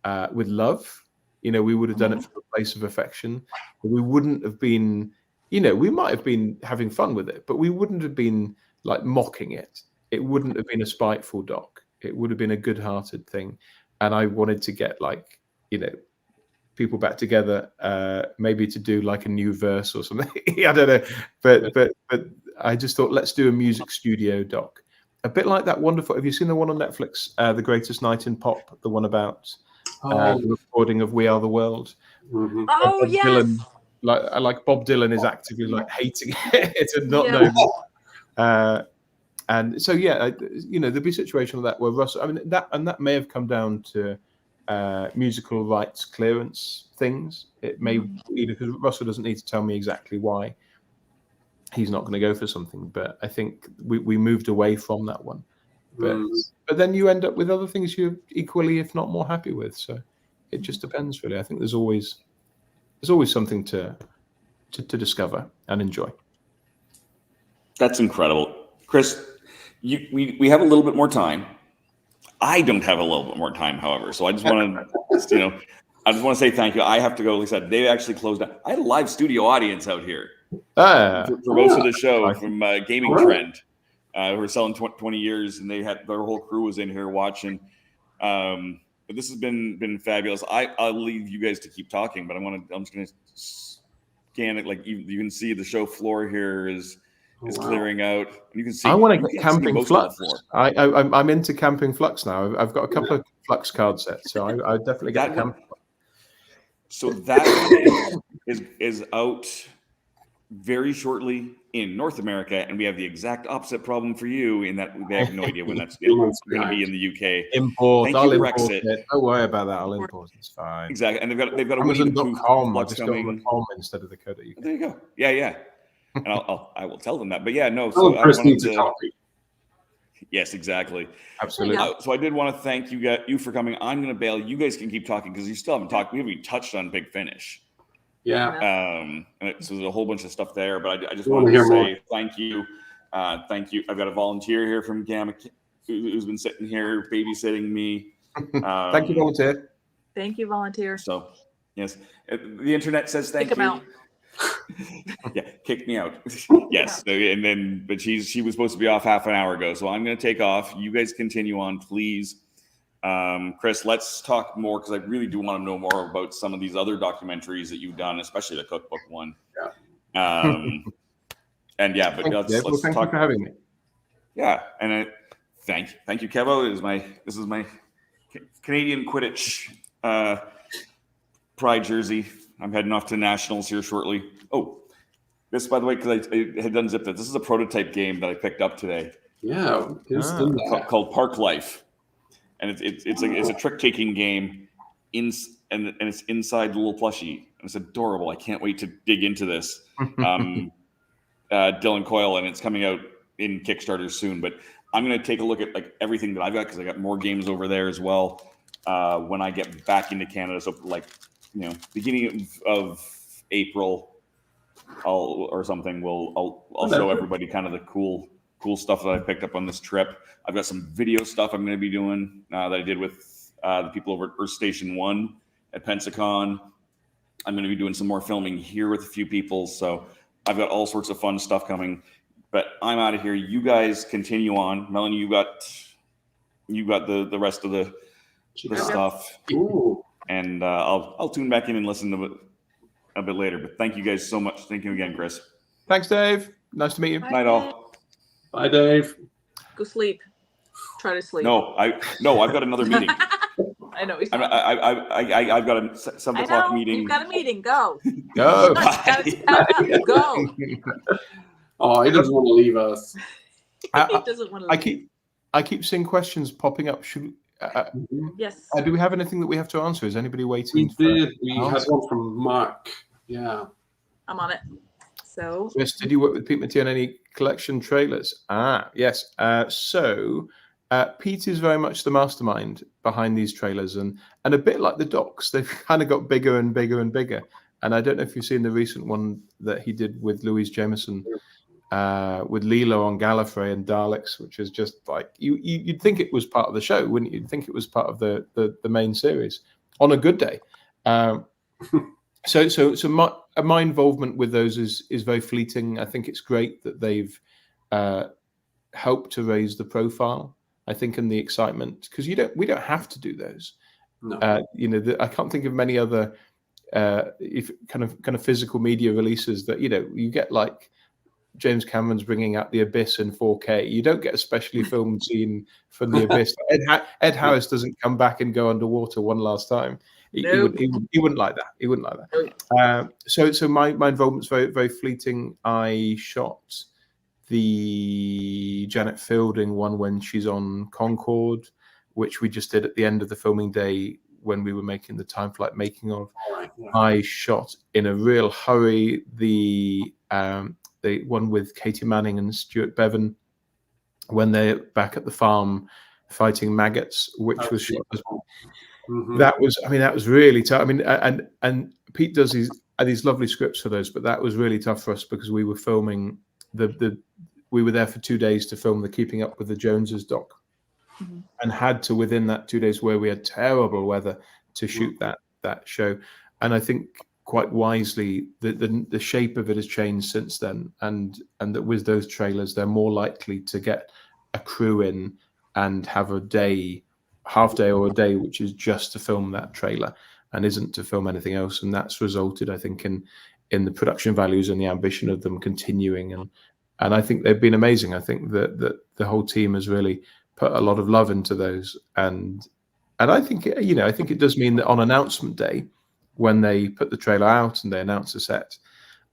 Speaker 5: love. We would have done it from a place of affection. We wouldn't have been, we might have been having fun with it, but we wouldn't have been like mocking it. It wouldn't have been a spiteful doc. It would have been a good-hearted thing. And I wanted to get people back together, maybe to do like a new verse or something. I don't know, but I just thought, let's do a music studio doc. A bit like that wonderful. Have you seen the one on Netflix, The Greatest Night in Pop? The one about the recording of We Are the World.
Speaker 2: Mm-hmm.
Speaker 3: Oh,
Speaker 5: Bob
Speaker 3: yes.
Speaker 5: Dylan, like Bob Dylan is actively hating it and not knowing. And so there'd be a situation like that where Russell. That may have come down to musical rights clearance things. It may because Russell doesn't need to tell me exactly why he's not going to go for something, but I think we moved away from that one. But then you end up with other things you're equally, if not more, happy with. So it just depends, really. I think there's always something to discover and enjoy.
Speaker 1: That's incredible, Chris. We have a little bit more time. I don't have a little bit more time, however. So I just want to, I just want to say thank you. I have to go. Like I said, they actually closed down. I had a live studio audience out here for most of the show from Gaming Trend. Who were selling 20 years, and they had their whole crew was in here watching. But this has been fabulous. I'll leave you guys to keep talking, but I'm just going to scan it. Like you can see the show floor here is clearing out. You can see.
Speaker 5: I want to get camping flux. I'm into camping flux now. I've got a couple of flux card sets, so I definitely get camping.
Speaker 1: So that is out very shortly in North America, and we have the exact opposite problem for you in that we have no idea when that's going to be in the UK.
Speaker 5: Import.
Speaker 1: Thank you,
Speaker 5: import it. Don't worry about that. I'll import it. It's fine.
Speaker 1: Exactly, and they've got a
Speaker 5: Amazon.com. I just got the com instead of the code that you.
Speaker 1: There you go. Yeah. And I will tell them that. But yeah, no.
Speaker 2: So Chris needs a copy.
Speaker 1: Yes, exactly.
Speaker 5: Absolutely.
Speaker 1: So I did want to thank you for coming. I'm going to bail. You guys can keep talking because you still haven't talked. We haven't even touched on Big Finish.
Speaker 2: Yeah.
Speaker 1: So there's a whole bunch of stuff there, but I just wanted to say thank you. Thank you. I've got a volunteer here from Gamma who's been sitting here babysitting me.
Speaker 5: Thank you, volunteer.
Speaker 3: Thank you, volunteer.
Speaker 1: So, yes, the internet says thank
Speaker 3: Kick
Speaker 1: you.
Speaker 3: him out.
Speaker 1: Yeah, kick me out. Yes, and then but she was supposed to be off half an hour ago, so I'm going to take off. You guys continue on, please. Chris, let's talk more because I really do want to know more about some of these other documentaries that you've done, especially the cookbook one.
Speaker 2: Yeah.
Speaker 1: And yeah, but let's
Speaker 5: thank
Speaker 1: talk.
Speaker 5: you for having me.
Speaker 1: Yeah, and thank you, Kevo. This is my Canadian Quidditch pride jersey. I'm heading off to nationals here shortly. Oh, this, by the way, because I had done zipped it. This is a prototype game that I picked up today.
Speaker 2: Yeah,
Speaker 1: Called Park Life, and it's a trick taking game, and it's inside the little plushie, and it's adorable. I can't wait to dig into this. Dylan Coyle, and it's coming out in Kickstarter soon. But I'm going to take a look at like everything that I've got because I got more games over there as well when I get back into Canada. So like, beginning of April, I'll show everybody kind of the cool stuff that I picked up on this trip. I've got some video stuff I'm going to be doing that I did with the people over at Earth Station 1 at Pensacon. I'm going to be doing some more filming here with a few people. So I've got all sorts of fun stuff coming. But I'm out of here. You guys continue on. Melanie, you got the rest of the stuff.
Speaker 2: Ooh.
Speaker 1: And I'll tune back in and listen to it a bit later. But thank you guys so much. Thank you again, Chris.
Speaker 5: Thanks, Dave. Nice to meet you.
Speaker 3: Bye,
Speaker 1: Night all.
Speaker 2: Bye, Dave.
Speaker 3: Go sleep. Try to sleep.
Speaker 1: No, I've got another meeting.
Speaker 3: I know.
Speaker 1: I've got a 7 o'clock meeting.
Speaker 3: You've got a meeting. Go.
Speaker 5: Go.
Speaker 3: Go.
Speaker 2: Oh, he doesn't want to leave us.
Speaker 3: He doesn't want to leave.
Speaker 5: I keep seeing questions popping up.
Speaker 3: Yes.
Speaker 5: Do we have anything that we have to answer? Is anybody waiting?
Speaker 2: We did. We had one from Mark. Yeah.
Speaker 3: I'm on it. So.
Speaker 5: Yes. Did you work with Pete Matty on any collection trailers? Yes. So Pete is very much the mastermind behind these trailers, and a bit like the docs, they've kind of got bigger and bigger and bigger. And I don't know if you've seen the recent one that he did with Louise Jameson. With Leela on Gallifrey and Daleks, which is just like you'd think it was part of the show, wouldn't you? You'd think it was part of the main series on a good day. So my involvement with those is very fleeting. I think it's great that they've helped to raise the profile. I think, and the excitement, because we don't have to do those.
Speaker 2: No.
Speaker 5: I can't think of many other if kind of physical media releases that you get like. James Cameron's bringing out The Abyss in 4K. You don't get a specially filmed scene from The Abyss. Ed Harris doesn't come back and go underwater one last time. He wouldn't like that. He wouldn't like that. So my involvement's very, very fleeting. I shot the Janet Fielding one when she's on Concorde, which we just did at the end of the filming day when we were making the time flight making of.
Speaker 2: Right, yeah.
Speaker 5: I shot in a real hurry the one with Katie Manning and Stuart Bevan when they're back at the farm fighting maggots, which was shot as well.
Speaker 2: Mm-hmm.
Speaker 5: That was really tough. I mean, and Pete does these lovely scripts for those, but that was really tough for us because we were filming we were there for 2 days to film the Keeping Up with the Joneses doc, and had to, within that 2 days where we had terrible weather, to shoot that show. And I think quite wisely the shape of it has changed since then, and that with those trailers they're more likely to get a crew in and have a day, half day or a day, which is just to film that trailer and isn't to film anything else. And that's resulted, I think, in the production values and the ambition of them continuing, and I think they've been amazing. I think that the whole team has really put a lot of love into those, and I think I think it does mean that on announcement day, when they put the trailer out and they announce the set,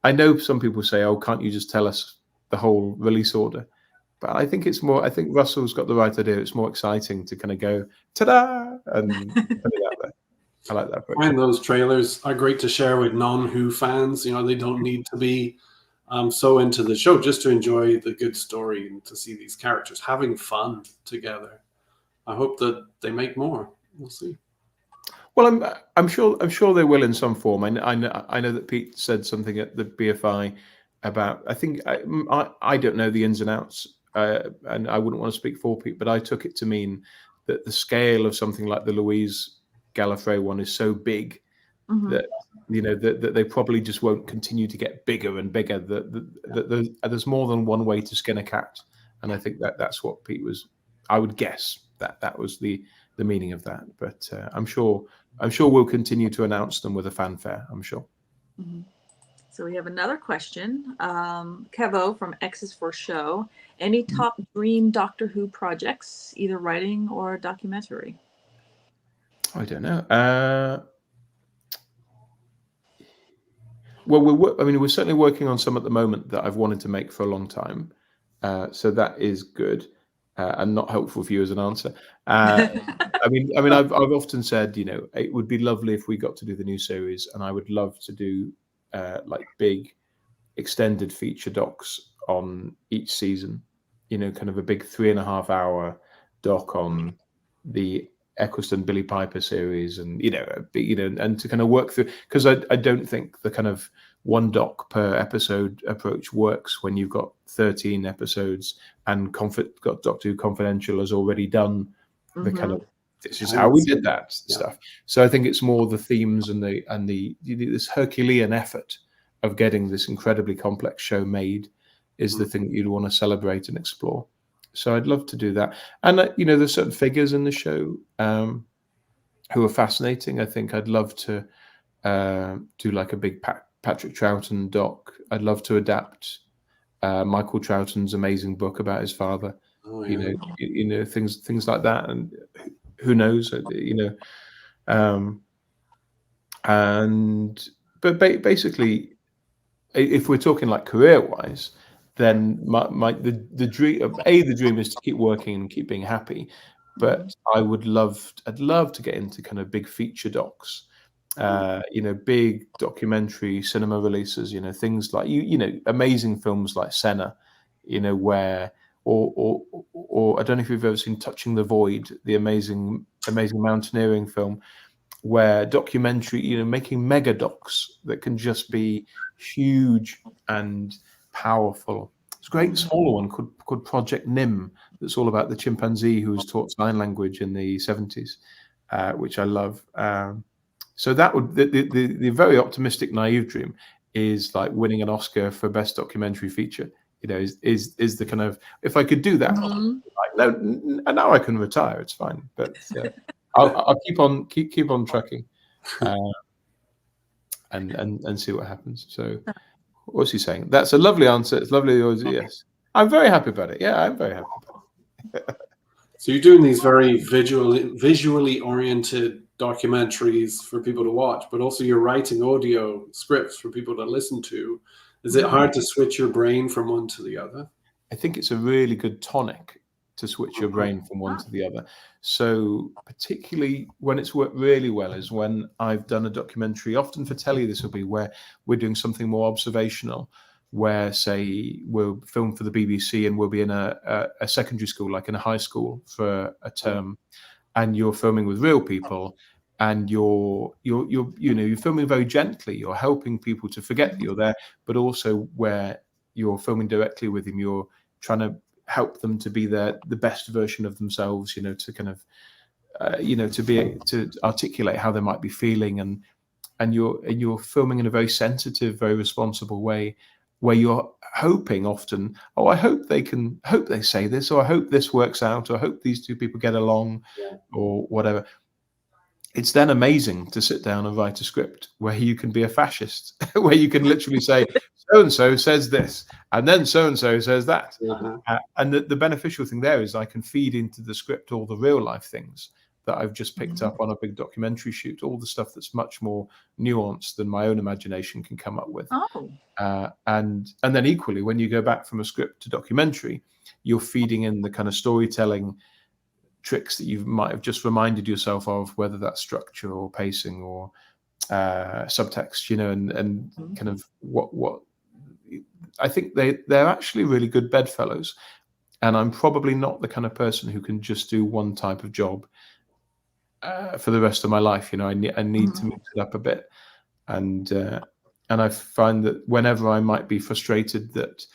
Speaker 5: I know some people say, "Oh, can't you just tell us the whole release order?" But I think it's more. I think Russell's got the right idea. It's more exciting to kind of go ta-da and put it out there. I like that approach.
Speaker 2: And those trailers are great to share with non-Who fans. They don't need to be so into the show just to enjoy the good story and to see these characters having fun together. I hope that they make more. We'll see.
Speaker 5: Well, I'm sure they will in some form. I know that Pete said something at the BFI about. I think I don't know the ins and outs and I wouldn't want to speak for Pete, but I took it to mean that the scale of something like the Louise Gallifrey one is so big that that they probably just won't continue to get bigger and bigger. That there's more than one way to skin a cat, and I think that's what Pete was. I would guess that was the meaning of that. But I'm sure we'll continue to announce them with a fanfare. I'm sure.
Speaker 3: So we have another question. Kevo from X is for Show. Any top dream Doctor Who projects, either writing or documentary?
Speaker 5: I don't know. Well, we're certainly working on some at the moment that I've wanted to make for a long time. So that is good and not helpful for you as an answer. I've often said, it would be lovely if we got to do the new series, and I would love to do like big extended feature docs on each season. Kind of a big 3.5 hour doc on the Eccleston Billy Piper series, and and to kind of work through, because I don't think the kind of one doc per episode approach works when you've got 13 episodes and got Doctor Who Confidential has already done the kind of this is how we did that stuff. So I think it's more the themes and this Herculean effort of getting this incredibly complex show made is the thing that you'd want to celebrate and explore. So I'd love to do that. And there's certain figures in the show who are fascinating. I think I'd love to do like a big Patrick Troughton doc. I'd love to adapt Michael Troughton's amazing book about his father. Oh, yeah. Things like that. And who knows? But basically, if we're talking like career-wise, then the dream is to keep working and keep being happy. But I'd love to get into kind of big feature docs, big documentary cinema releases, things like amazing films like Senna, where or I don't know if you've ever seen Touching the Void, the amazing mountaineering film, where documentary, making mega docs that can just be huge and powerful. It's a great smaller one called Project Nim that's all about the chimpanzee who was taught sign language in the 70s, which I love. So that would the very optimistic naive dream is like winning an Oscar for best documentary feature. Is the kind of, if I could do that, like, now I can retire. It's fine, but I'll keep on trucking, and see what happens. So, what's he saying? That's a lovely answer. It's lovely. Yes, I'm very happy about it. Yeah, I'm very happy about it.
Speaker 2: So you're doing these very visually oriented documentaries for people to watch, but also you're writing audio scripts for people to listen to. Is it hard to switch your brain from one to the other?
Speaker 5: I think it's a really good tonic to switch your brain from one to the other. So particularly when it's worked really well is when I've done a documentary, often for telly this will be, where we're doing something more observational, where say we'll film for the BBC and we'll be in a secondary school, like in a high school for a term, and you're filming with real people, and you're filming very gently. You're helping people to forget that you're there, but also where you're filming directly with them, you're trying to help them to be the best version of themselves. To kind of to articulate how they might be feeling, and you're filming in a very sensitive, very responsible way, where you're hoping often, I hope they say this, or I hope this works out, or I hope these two people get along, or whatever. It's then amazing to sit down and write a script where you can be a fascist, where you can literally say, so-and-so says this, and then so-and-so says that. And the beneficial thing there is I can feed into the script all the real life things that I've just picked up on a big documentary shoot, all the stuff that's much more nuanced than my own imagination can come up with. And then equally, when you go back from a script to documentary, you're feeding in the kind of storytelling tricks that you might have just reminded yourself of, whether that's structure or pacing or subtext, and kind of what I think they're actually really good bedfellows. And I'm probably not the kind of person who can just do one type of job for the rest of my life. I need to mix it up a bit, and I find that whenever I might be frustrated that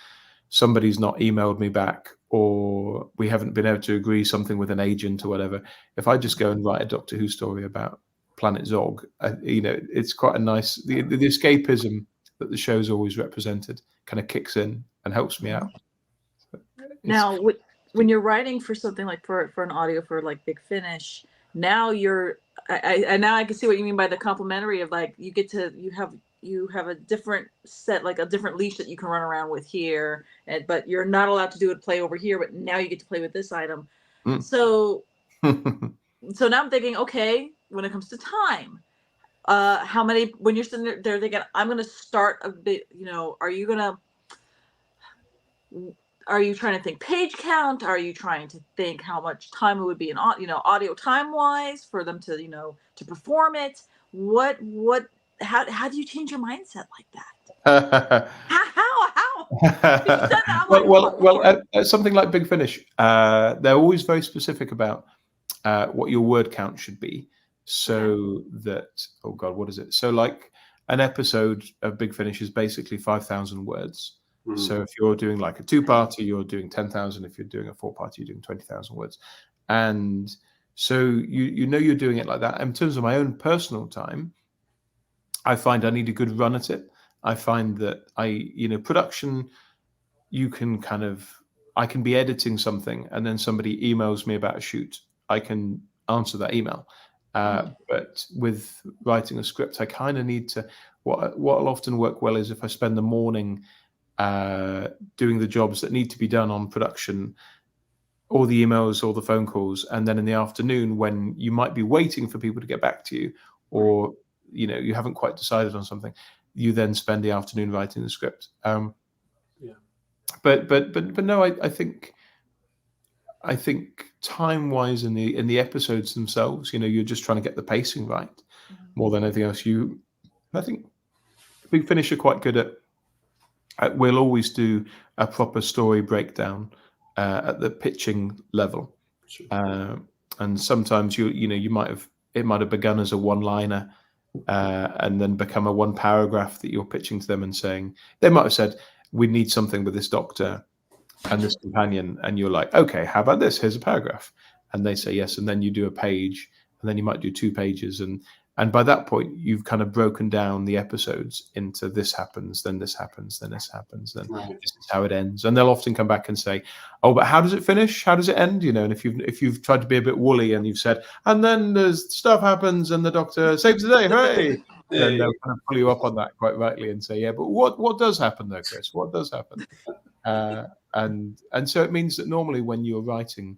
Speaker 5: somebody's not emailed me back, or we haven't been able to agree something with an agent or whatever, if I just go and write a Doctor Who story about Planet Zog, it's quite a nice, the escapism that the show's always represented kind of kicks in and helps me out.
Speaker 3: Now, when you're writing for something like for an audio for like Big Finish, now now I can see what you mean by the complimentary of like you have a different set, like a different leash that you can run around with here, but you're not allowed to play over here, but now you get to play with this item. So now I'm thinking, okay, when it comes to time, how many, when you're sitting there thinking, I'm going to start a bit, are you trying to think page count? Are you trying to think how much time it would be in audio time wise for them to to perform it? How do you change your mindset like that? How? You said that,
Speaker 5: Well, something like Big Finish, they're always very specific about what your word count should be, so that, oh God, what is it? So like an episode of Big Finish is basically 5,000 words. So if you're doing like a 2-parter, you're doing 10,000. If you're doing a 4-parter, you're doing 20,000 words. And so you're doing it like that. In terms of my own personal time, I find I need a good run at it. I find that production, I can be editing something and then somebody emails me about a shoot. I can answer that email. But with writing a script, I kind of need to, what'll often work well is if I spend the morning doing the jobs that need to be done on production, all the emails, all the phone calls, and then in the afternoon when you might be waiting for people to get back to you, or you haven't quite decided on something, you then spend the afternoon writing the script. But no, I think time wise in the episodes themselves, you're just trying to get the pacing right more than anything else. I think Big Finish are quite good at. We'll always do a proper story breakdown at the pitching level, and sometimes it might have begun as a one-liner and then become a one paragraph that you're pitching to them and saying, they might have said, we need something with this doctor and this companion, and you're like, okay, how about this? Here's a paragraph, and they say yes, and then you do a page, and then you might do 2 pages, and by that point, you've kind of broken down the episodes into this happens, then this happens, then this happens, then this is how it ends. And they'll often come back and say, oh, but how does it finish? How does it end? And if you've tried to be a bit woolly and you've said, and then there's stuff happens and the doctor saves the day, hooray! Then they'll kind of pull you up on that quite rightly and say, yeah, but what does happen though, Chris? What does happen? And so it means that normally when you're writing,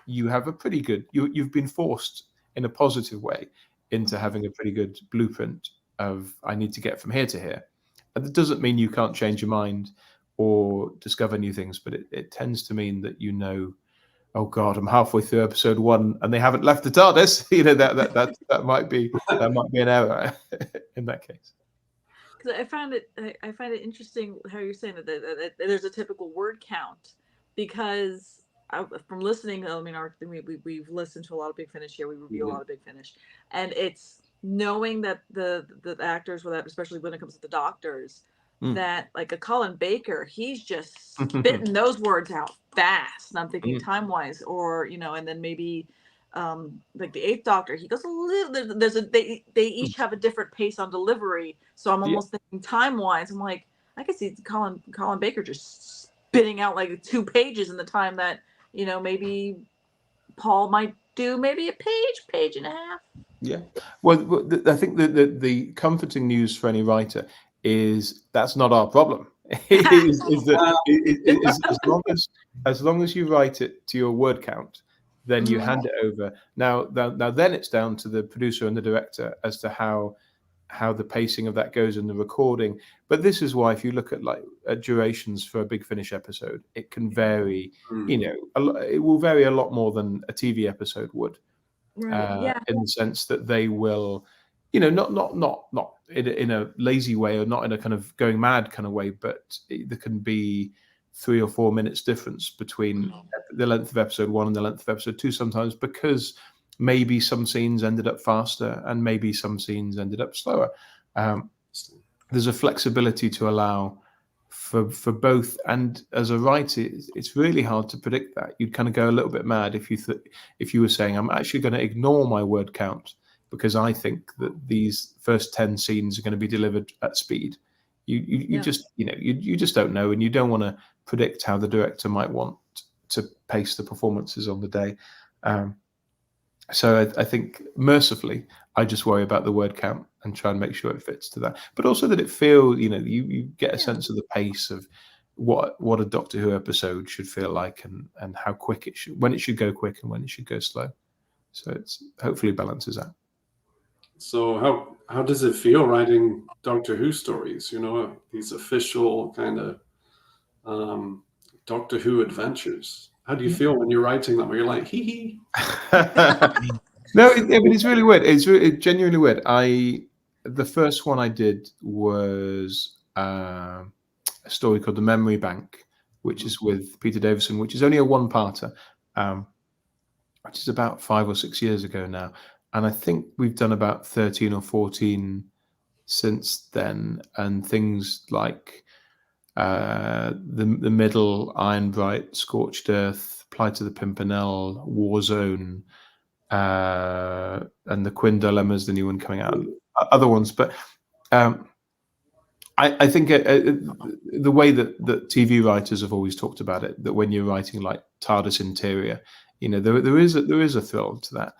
Speaker 5: you have a pretty good, you've been forced in a positive way into having a pretty good blueprint of, I need to get from here to here. And that doesn't mean you can't change your mind or discover new things, but it tends to mean that oh God, I'm halfway through episode 1 and they haven't left the TARDIS. That might be an error in that case.
Speaker 3: Because I find it interesting how you're saying that there's a typical word count, because from listening, we've listened to a lot of Big Finish here. We review a lot of Big Finish, and it's knowing that the actors, especially when it comes to the doctors, that like a Colin Baker, he's just spitting those words out fast. And I'm thinking time wise, or and then maybe like the 8th Doctor, he goes a little. They each have a different pace on delivery, so I'm almost thinking time wise. I'm like, I can see Colin Baker just spitting out like 2 pages in the time that maybe Paul might do maybe a page and a half.
Speaker 5: Yeah. Well, I think the comforting news for any writer is that's not our problem. As long as you write it to your word count, then you hand it over. Now then it's down to the producer and the director as to how the pacing of that goes in the recording. But this is why, if you look at durations for a Big Finish episode, it can vary. It will vary a lot more than a TV episode would, in the sense that they will, not in a lazy way or not in a kind of going mad kind of way, but there can be 3 or 4 minutes difference between the length of episode 1 and the length of episode 2 sometimes, because maybe some scenes ended up faster and maybe some scenes ended up slower. There's a flexibility to allow for both. And as a writer, it's really hard to predict that. You'd kind of go a little bit mad if you were saying, I'm actually going to ignore my word count because I think that these first 10 scenes are going to be delivered at speed. You just, you just don't know, and you don't want to predict how the director might want to pace the performances on the day. So I think mercifully, I just worry about the word count and try and make sure it fits to that. But also that it feels, you get a sense of the pace of what a Doctor Who episode should feel like, and how quick when it should go quick and when it should go slow. So it's hopefully balances out.
Speaker 2: So how does it feel writing Doctor Who stories? These official kind of Doctor Who adventures. How do you feel when you're writing them? Where you're like, hee hee.
Speaker 5: No, it's really weird. It's genuinely weird. The first one I did was a story called The Memory Bank, which is with Peter Davison, which is only a one-parter, which is about 5 or 6 years ago now. And I think we've done about 13 or 14 since then. And things like the Middle, Iron Bright, Scorched Earth, Plight of the Pimpernel, Warzone, and the Quinn Dilemma's the new one coming out. Other ones, but I think the way that TV writers have always talked about it, that when you're writing like TARDIS interior, there is a thrill to that.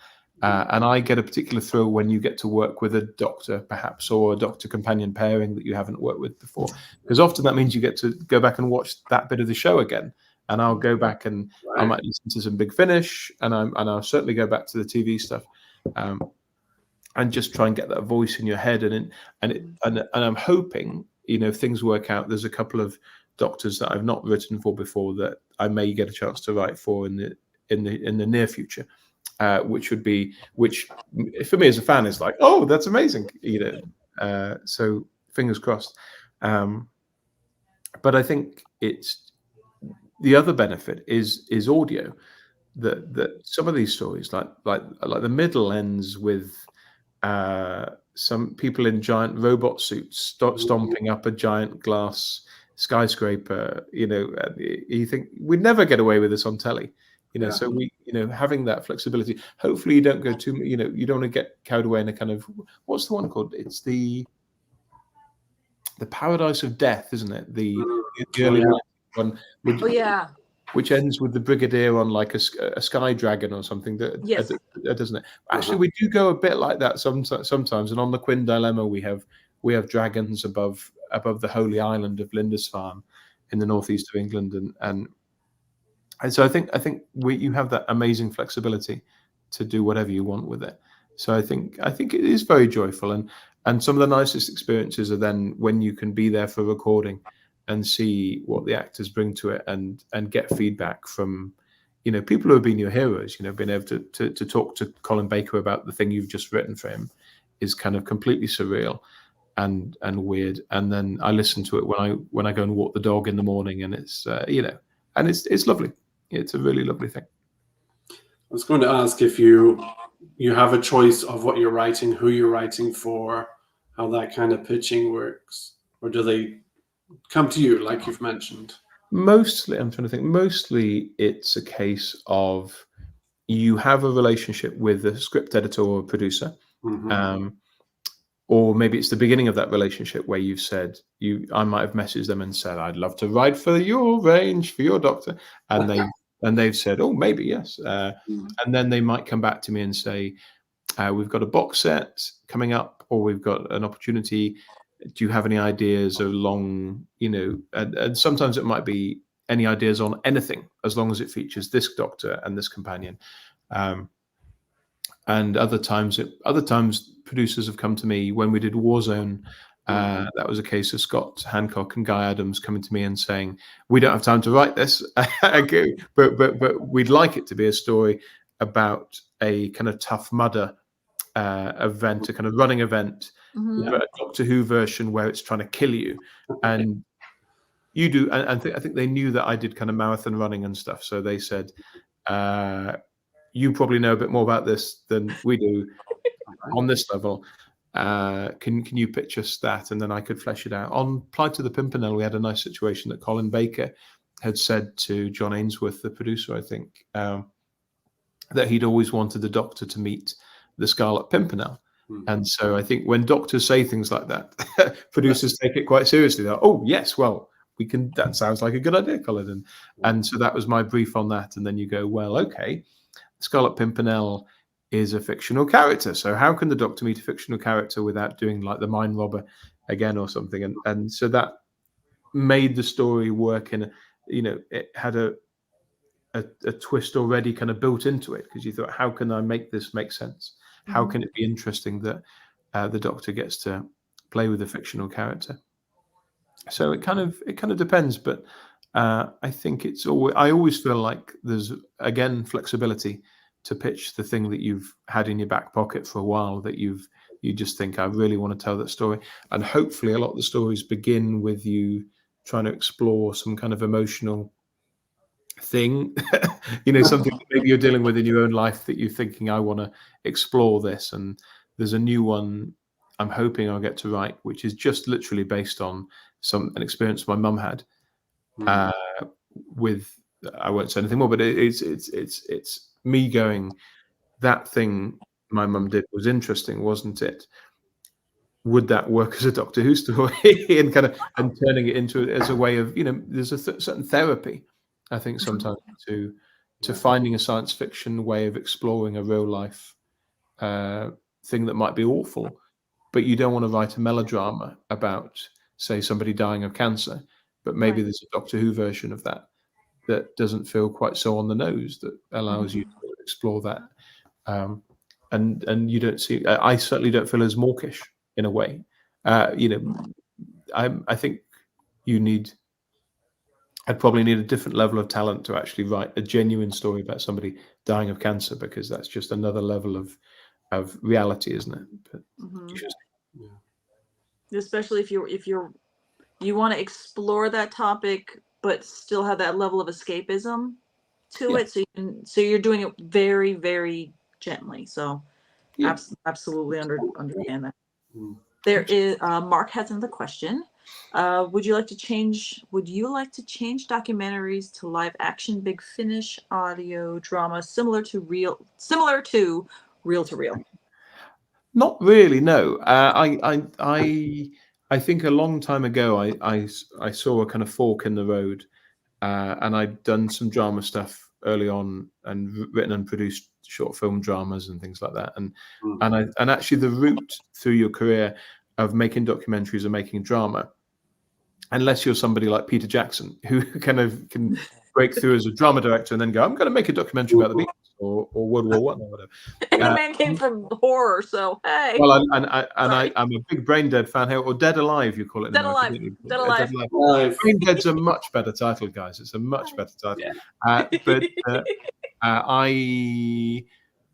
Speaker 5: And I get a particular thrill when you get to work with a doctor, perhaps, or a doctor companion pairing that you haven't worked with before, because often that means you get to go back and watch that bit of the show again. And I'll go back and I might listen to some Big Finish, and I'll certainly go back to the TV stuff, and just try and get that voice in your head. And I'm hoping, if things work out, there's a couple of doctors that I've not written for before that I may get a chance to write for in the near future. Which for me as a fan is like, oh, that's amazing, so fingers crossed. But I think it's the other benefit is audio. That some of these stories, like the Middle, ends with some people in giant robot suits stomping up a giant glass skyscraper. You think we'd never get away with this on telly. So we, having that flexibility. Hopefully, you don't go too. You don't want to get carried away in a kind of, what's the one called? It's the Paradise of Death, isn't it? The early one. Which ends with the Brigadier on like a sky dragon or something. Doesn't it? Actually, we do go a bit like that sometimes. And on the Quinn Dilemma, we have dragons above the holy island of Lindisfarne in the northeast of England, and so I think you have that amazing flexibility to do whatever you want with it. So I think it is very joyful, and some of the nicest experiences are then when you can be there for recording and see what the actors bring to it, and get feedback from people who have been your heroes. Being able to talk to Colin Baker about the thing you've just written for him is kind of completely surreal and weird. And then I listen to it when I go and walk the dog in the morning, and it's and it's lovely. It's a really lovely thing.
Speaker 2: I was going to ask if you have a choice of what you're writing, who you're writing for, how that kind of pitching works, or do they come to you like you've mentioned?
Speaker 5: Mostly, I'm trying to think. Mostly, it's a case of you have a relationship with a script editor or a producer, or maybe it's the beginning of that relationship where you've said I might have messaged them and said, I'd love to write for your range, for your doctor, and they've said, oh, maybe yes, and then they might come back to me and say, we've got a box set coming up, or we've got an opportunity. Do you have any ideas along, and sometimes it might be any ideas on anything, as long as it features this doctor and this companion. And other times producers have come to me. When we did Warzone, that was a case of Scott Hancock and Guy Adams coming to me and saying, we don't have time to write this, but we'd like it to be a story about a kind of Tough Mudder event, a kind of running event, but a Doctor Who version where it's trying to kill you. And you do, and I think they knew that I did kind of marathon running and stuff, so they said, you probably know a bit more about this than we do on this level. Can you pitch us that? And then I could flesh it out. On Plight of the Pimpernel, we had a nice situation that Colin Baker had said to John Ainsworth, the producer, I think, that he'd always wanted the Doctor to meet the Scarlet Pimpernel. And so I think when doctors say things like that, producers take it quite seriously. They're, oh, yes, well, we can. That sounds like a good idea, Colin. And so that was my brief on that. And then you go, well, okay, Scarlet Pimpernel is a fictional character. So how can the Doctor meet a fictional character without doing like the Mind Robber again or something? And so that made the story work in, it had a twist already kind of built into it, because you thought, how can I make this make sense? How can it be interesting that the Doctor gets to play with a fictional character? So it kind of depends, but I think it's always. I always feel like there's again flexibility to pitch the thing that you've had in your back pocket for a while, that you just think, I really want to tell that story, and hopefully a lot of the stories begin with you trying to explore some kind of emotional thing, something that maybe you're dealing with in your own life that you're thinking, I want to explore this. And there's a new one I'm hoping I'll get to write, which is just literally based on an experience my mum had with, I won't say anything more, but it's me going, that thing my mum did was interesting, wasn't it? Would that work as a Doctor Who story? and turning it into as a way of, there's a certain therapy, I think, sometimes to finding a science fiction way of exploring a real life thing that might be awful, but you don't want to write a melodrama about, say, somebody dying of cancer, but maybe there's a Doctor Who version of that doesn't feel quite so on the nose, that allows you to explore that. And you don't see, I certainly don't feel as mawkish in a way. I think I'd probably need a different level of talent to actually write a genuine story about somebody dying of cancer, because that's just another level of reality, isn't it? But
Speaker 3: especially if you want to explore that topic, but still have that level of escapism to it. So you're doing it very, very gently. So absolutely understand that. There is Mark has another question. Would you like to change documentaries to live action Big Finish audio drama similar to reel to reel?
Speaker 5: Not really, no. I think a long time ago I saw a kind of fork in the road, and I'd done some drama stuff early on and written and produced short film dramas and things like that. And actually the route through your career of making documentaries and making drama, unless you're somebody like Peter Jackson, who can break through as a drama director and then go, I'm going to make a documentary about the Beatles or World War I or whatever.
Speaker 3: And the man came from horror, so hey.
Speaker 5: Well, I'm a big Brain Dead fan here, or Dead Alive, you call it.
Speaker 3: Dead Alive. Dead Alive.
Speaker 5: Brain Dead's a much better title, guys. It's a much better title. Yeah. But I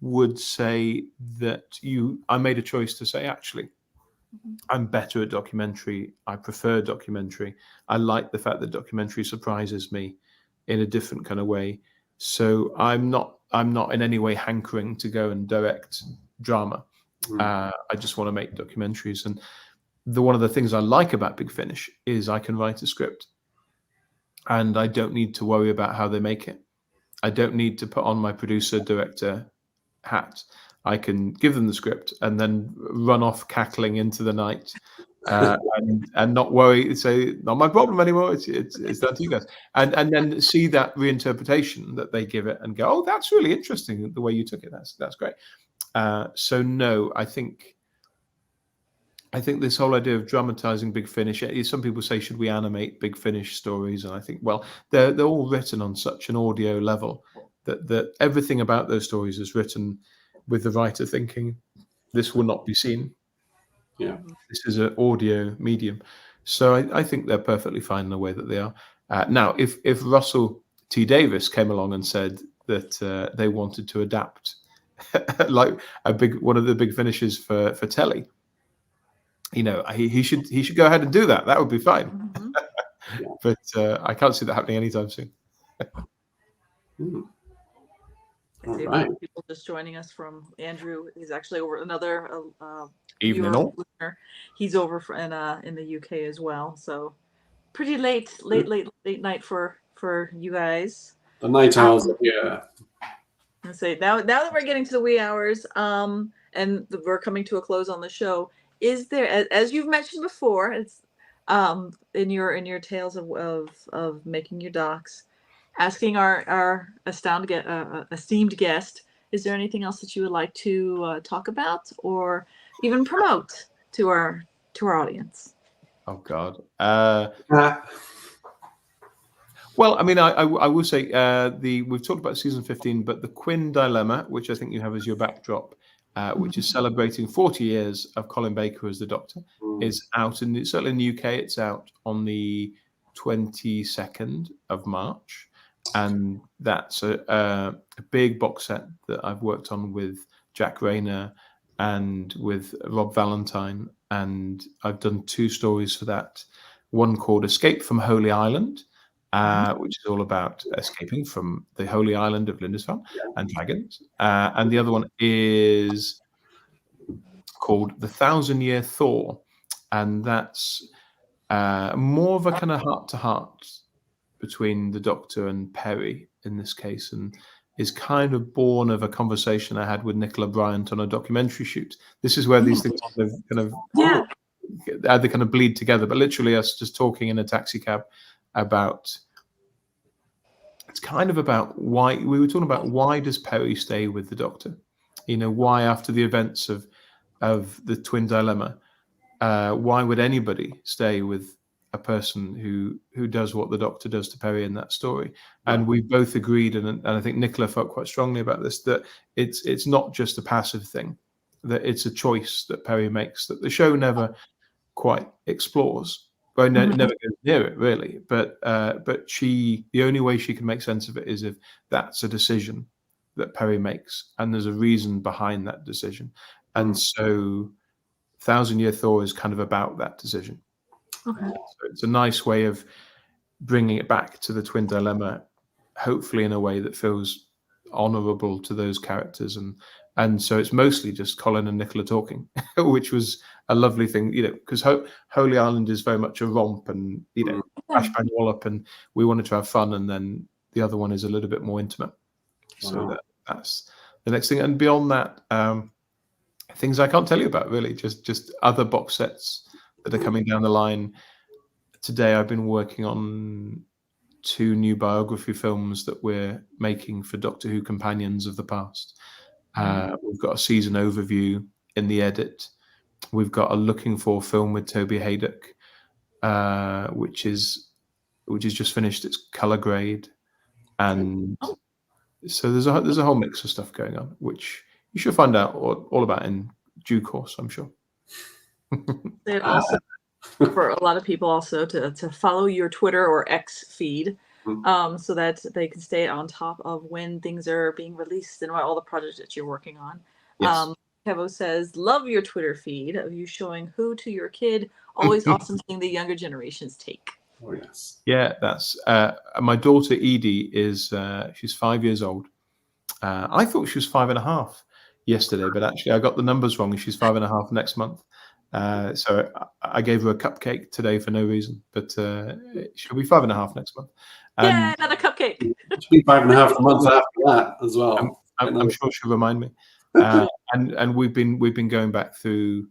Speaker 5: would say that I made a choice to say, actually, I'm better at documentary. I prefer documentary. I like the fact that documentary surprises me in a different kind of way. So I'm not in any way hankering to go and direct drama. I just want to make documentaries. And one of the things I like about Big Finish is I can write a script, and I don't need to worry about how they make it. I don't need to put on my producer director hat. I can give them the script and then run off cackling into the night, and not worry. Say, not my problem anymore. It's down to you guys. And then see that reinterpretation that they give it and go, oh, that's really interesting the way you took it. That's great. So no, I think this whole idea of dramatizing Big Finish. Some people say, should we animate Big Finish stories? And I think, well, they're all written on such an audio level that everything about those stories is written with the writer thinking, this will not be seen. Yeah, this is an audio medium. So I think they're perfectly fine in the way that they are. Now, if Russell T. Davies came along and said that they wanted to adapt like one of the Big Finishes for telly, he should go ahead and do that. That would be fine. But I can't see that happening anytime soon.
Speaker 2: All
Speaker 3: See a
Speaker 2: right.
Speaker 3: couple people just joining us from Andrew. He's actually over another
Speaker 5: Evening
Speaker 3: viewer,
Speaker 5: all.
Speaker 3: listener. He's over in the UK as well. So pretty late night for you guys.
Speaker 2: The night owls are here.
Speaker 3: And say now that we're getting to the wee hours, and we're coming to a close on the show. Is there, as you've mentioned before, it's in your tales of making your docs, asking our esteemed guest, is there anything else that you would like to talk about or even promote to our audience?
Speaker 5: Oh God.
Speaker 2: Ah,
Speaker 5: Well, I mean, I will say we've talked about season 15, but the Quinn Dilemma, which I think you have as your backdrop, which is celebrating 40 years of Colin Baker as the Doctor, is out certainly in the UK. It's out on the 22nd of March, and that's a big box set that I've worked on with Jack Rayner and with Rob Valentine, and I've done 2 stories for that. One called Escape from Holy Island, which is all about escaping from the holy island of Lindisfarne and dragons. And the other one is called The Thousand Year Thaw, and that's more of a kind of heart-to-heart between the Doctor and Perry in this case, and is kind of born of a conversation I had with Nicola Bryant on a documentary shoot. This is where these things they kind of bleed together, but literally us just talking in a taxi cab about, it's kind of about why we were talking about why does Perry stay with the Doctor? You know, why after the events of the Twin Dilemma, why would anybody stay with a person who does what the Doctor does to Perry in that story? And we both agreed, and I think Nicola felt quite strongly about this, that it's not just a passive thing, that it's a choice that Perry makes, that the show never quite explores. Well, never goes near it really, but the only way she can make sense of it is if that's a decision that Perry makes, and there's a reason behind that decision. And so Thousand Year Thaw is kind of about that decision.
Speaker 3: Okay.
Speaker 5: So it's a nice way of bringing it back to the Twin Dilemma, hopefully in a way that feels honourable to those characters, and so it's mostly just Colin and Nicola talking, which was a lovely thing, you know, because Holy Island is very much a romp and, you know, crash bang wallop, and we wanted to have fun, and then the other one is a little bit more intimate. So that's the next thing, and beyond that, things I can't tell you about really, just other box sets that are coming down the line. Today I've been working on 2 new biography films that we're making for Doctor Who companions of the past. We've got a season overview in the edit. We've got a Looking For film with Toby Haydock, which is just finished its color grade, and so there's a whole mix of stuff going on, which you should find out all about in due course, I'm sure.
Speaker 3: And also, for a lot of people, also to follow your Twitter or X feed, so that they can stay on top of when things are being released and all the projects that you're working on.
Speaker 5: Yes.
Speaker 3: Kevo says, love your Twitter feed of you showing Who to your kid. Always awesome seeing the younger generations take.
Speaker 2: Oh yes.
Speaker 5: Yeah, that's my daughter Edie is she's 5 years old. I thought she was 5.5 yesterday, but actually I got the numbers wrong. She's 5.5 next month. So I gave her a cupcake today for no reason, but she'll be 5.5 next month.
Speaker 3: Yeah, another cupcake.
Speaker 2: It should be 5.5 months after that as well.
Speaker 5: I'm sure she'll remind me. And we've been going back through.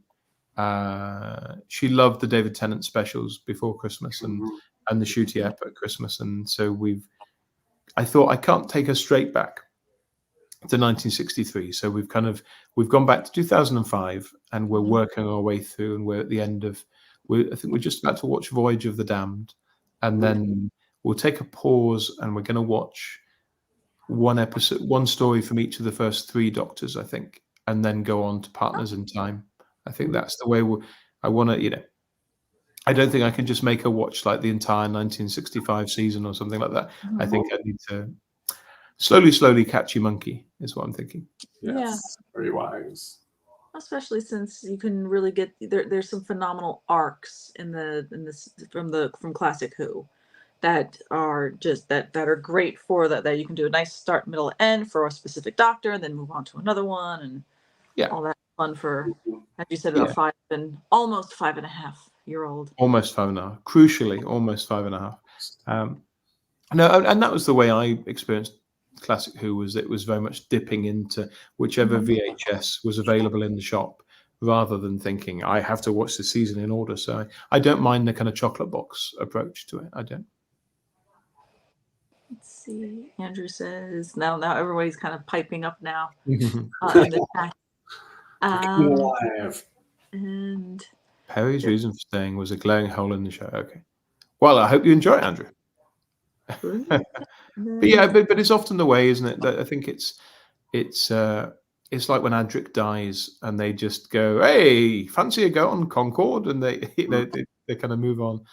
Speaker 5: She loved the David Tennant specials before Christmas and the Shooty Ep at Christmas, and so I thought I can't take her straight back to 1963. So we've gone back to 2005, and we're working our way through, and we're at the end of. I think we're just about to watch Voyage of the Damned, and then we'll take a pause, and we're going to watch one story from each of the first 3 Doctors, I think, and then go on to Partners in Time. I think that's the way I want to, you know. I don't think I can just make her watch like the entire 1965 season or something like that. I think I need to slowly catch your monkey is what I'm thinking.
Speaker 2: Yes, very wise.
Speaker 3: Especially since you can really get there's some phenomenal arcs in this from Classic Who. that are just that are great for that you can do a nice start, middle, end for a specific doctor, and then move on to another one, and
Speaker 5: Yeah.
Speaker 3: all that fun for, as you said,
Speaker 5: Yeah.
Speaker 3: a 5 and almost 5.5-year-old.
Speaker 5: Almost 5.5. Crucially, almost 5.5. No, and that was the way I experienced Classic Who. It was very much dipping into whichever VHS was available in the shop, rather than thinking I have to watch the season in order. So I don't mind the kind of chocolate box approach to it. I don't.
Speaker 3: Let's see. Andrew says now everybody's kind of piping up now in
Speaker 5: Perry's
Speaker 3: the chat.
Speaker 2: Live.
Speaker 3: And
Speaker 5: reason for staying was a glaring hole in the show. Okay. Well, I hope you enjoy it, Andrew. But yeah, but it's often the way, isn't it? That I think it's like when Adric dies and they just go, "Hey, fancy a go on Concord," and they they kind of move on.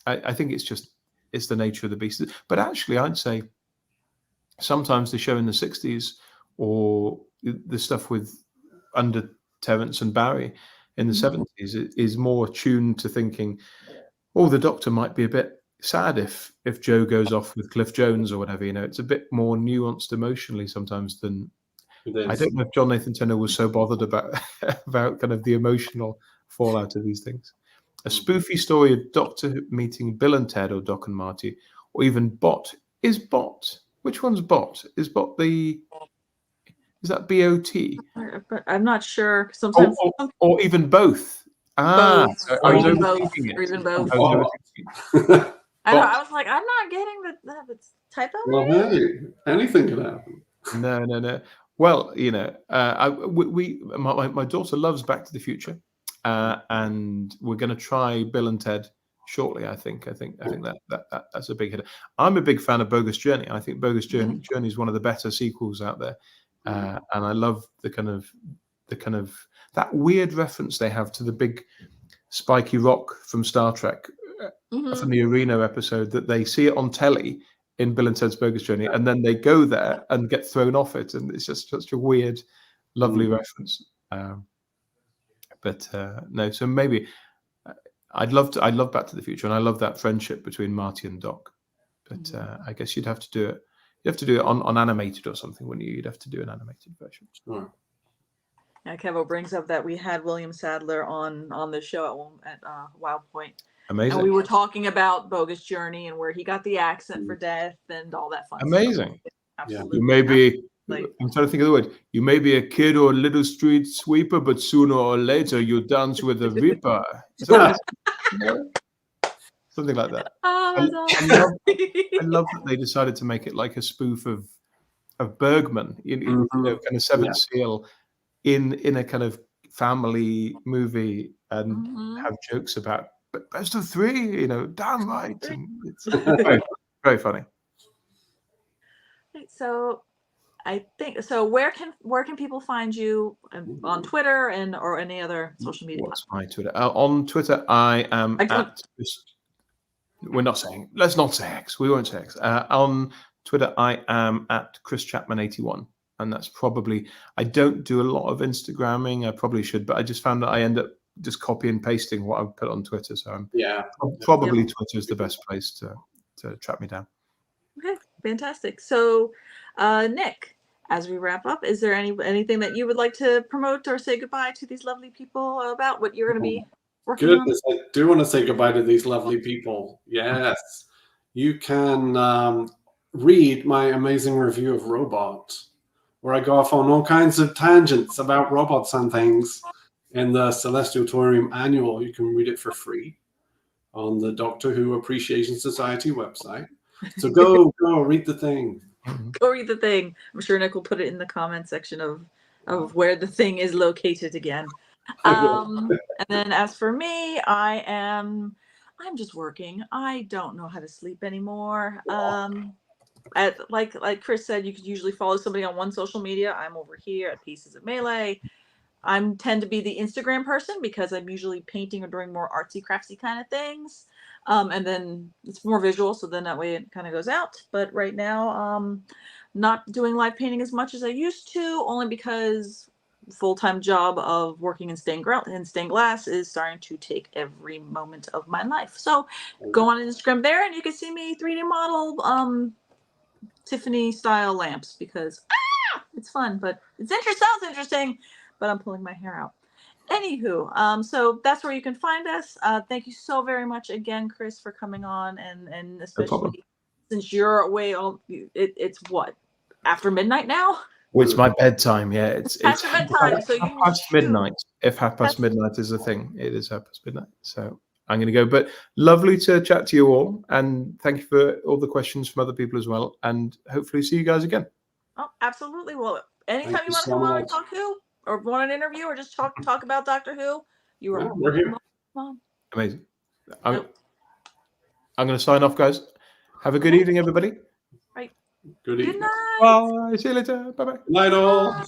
Speaker 5: I think it's the nature of the beast. But actually, I'd say sometimes the show in the 60s or the stuff with under Terence and Barry in the 70s is more tuned to thinking, oh, the Doctor might be a bit sad if Joe goes off with Cliff Jones or whatever. It's a bit more nuanced emotionally sometimes than I don't know if John Nathan Turner was so bothered about kind of the emotional fallout of these things. A spoofy story of Doctor meeting Bill and Ted or Doc and Marty, or even Bot. Is Bot? Which one's Bot? Is Bot is that B-O-T?
Speaker 3: But I'm not sure. Sometimes
Speaker 5: or even both.
Speaker 3: Both, or even both. I know. I was like, I'm not getting that it's typo.
Speaker 2: Well, hey, anything could happen.
Speaker 5: No. Well, my daughter loves Back to the Future, and we're going to try Bill and Ted shortly. I think that's a big hit. I'm a big fan of Bogus Journey. I think Bogus Journey is one of the better sequels out there, and I love the kind of that weird reference they have to the big spiky rock from Star Trek, from the Arena episode, that they see it on telly in Bill and Ted's Bogus Journey, and then they go there and get thrown off it, and it's just such a weird, lovely reference. But no, so maybe I love Back to the Future, and I love that friendship between Marty and Doc. But I guess you'd have to do it. You have to do it on animated or something, wouldn't you? You'd have to do an animated version.
Speaker 2: Sure.
Speaker 3: Yeah, Kevo brings up that we had William Sadler on the show at Wild Point.
Speaker 5: Amazing.
Speaker 3: And we were talking about Bogus Journey and where he got the accent for death and all that fun
Speaker 5: Amazing.
Speaker 3: stuff. Absolutely.
Speaker 5: You may be, I'm trying to think of the word. You may be a kid or a little street sweeper, but sooner or later you dance with a reaper. Something like that. I love that they decided to make it like a spoof of Bergman, kind of Seventh Seal, in a kind of family movie, and have jokes about best of three, damn right. And it's very, very funny.
Speaker 3: So I think so. Where can people find you on Twitter or any other social media?
Speaker 5: What's my Twitter? On Twitter, I am at. We're not saying. Let's not say X. We won't say X. On Twitter, I am at Chris Chapman 81, and that's probably. I don't do a lot of Instagramming. I probably should, but I just found that I end up just copy and pasting what I've put on Twitter. So I'm probably Twitter is the best place to track me down.
Speaker 3: Okay, fantastic. So, Nick, as we wrap up, is there anything that you would like to promote or say goodbye to these lovely people about what you're going to be working on?
Speaker 2: I do want to say goodbye to these lovely people. Yes. You can read my amazing review of Robot, where I go off on all kinds of tangents about robots and things in the Celestial Torium Annual. You can read it for free on the Doctor Who Appreciation Society website. So go read the thing.
Speaker 3: Go read the thing. I'm sure Nick will put it in the comment section of where the thing is located again. And then as for me, I'm just working. I don't know how to sleep anymore. Like Chris said, you could usually follow somebody on one social media. I'm over here at Pieces of Melee. I tend to be the Instagram person because I'm usually painting or doing more artsy craftsy kind of things. And then it's more visual, so then that way it kind of goes out. But right now, not doing live painting as much as I used to, only because full-time job of working in stained glass is starting to take every moment of my life. So go on Instagram there, and you can see me 3D model Tiffany style lamps, because it's fun, but sounds interesting, but I'm pulling my hair out. Anywho, so that's where you can find us. Thank you so very much again, Chris, for coming on, and especially since you're away. It's what, after midnight now?
Speaker 5: Well, it's my bedtime. Yeah, it's
Speaker 3: past your bedtime. So
Speaker 5: half
Speaker 3: you
Speaker 5: past midnight. If half past midnight is a thing, it is half past midnight. So I'm going to go. But lovely to chat to you all, and thank you for all the questions from other people as well. And hopefully see you guys again.
Speaker 3: Oh, absolutely. Well, anytime you want to come on and talk Who, or want an interview, or just talk about Doctor Who, you are
Speaker 2: we're here.
Speaker 5: Amazing. I'm going to sign off, guys. Have a good evening, everybody.
Speaker 3: Right.
Speaker 2: Good evening.
Speaker 3: night.
Speaker 5: Bye. See you later. Bye-bye.
Speaker 2: Good night, all.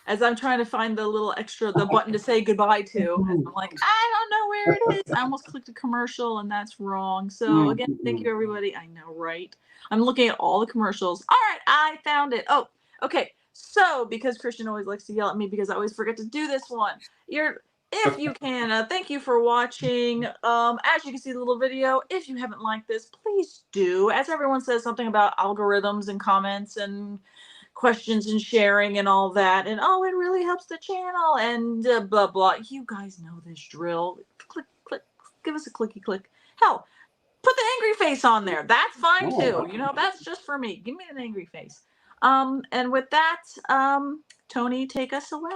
Speaker 3: As I'm trying to find the little the button to say goodbye to, and I'm like, I don't know where it is. I almost clicked a commercial, and that's wrong. So again, thank you, everybody. I know, right? I'm looking at all the commercials. All right, I found it. Oh, okay. So because Christian always likes to yell at me because I always forget to do this one. If you can, thank you for watching. As you can see the little video, if you haven't liked this, please do. As everyone says something about algorithms and comments and questions and sharing and all that, and it really helps the channel, and blah blah. You guys know this drill. Click, give us a clicky click. Hell, put the angry face on there. That's fine too. That's just for me. Give me an angry face. And with that, Tony, take us away.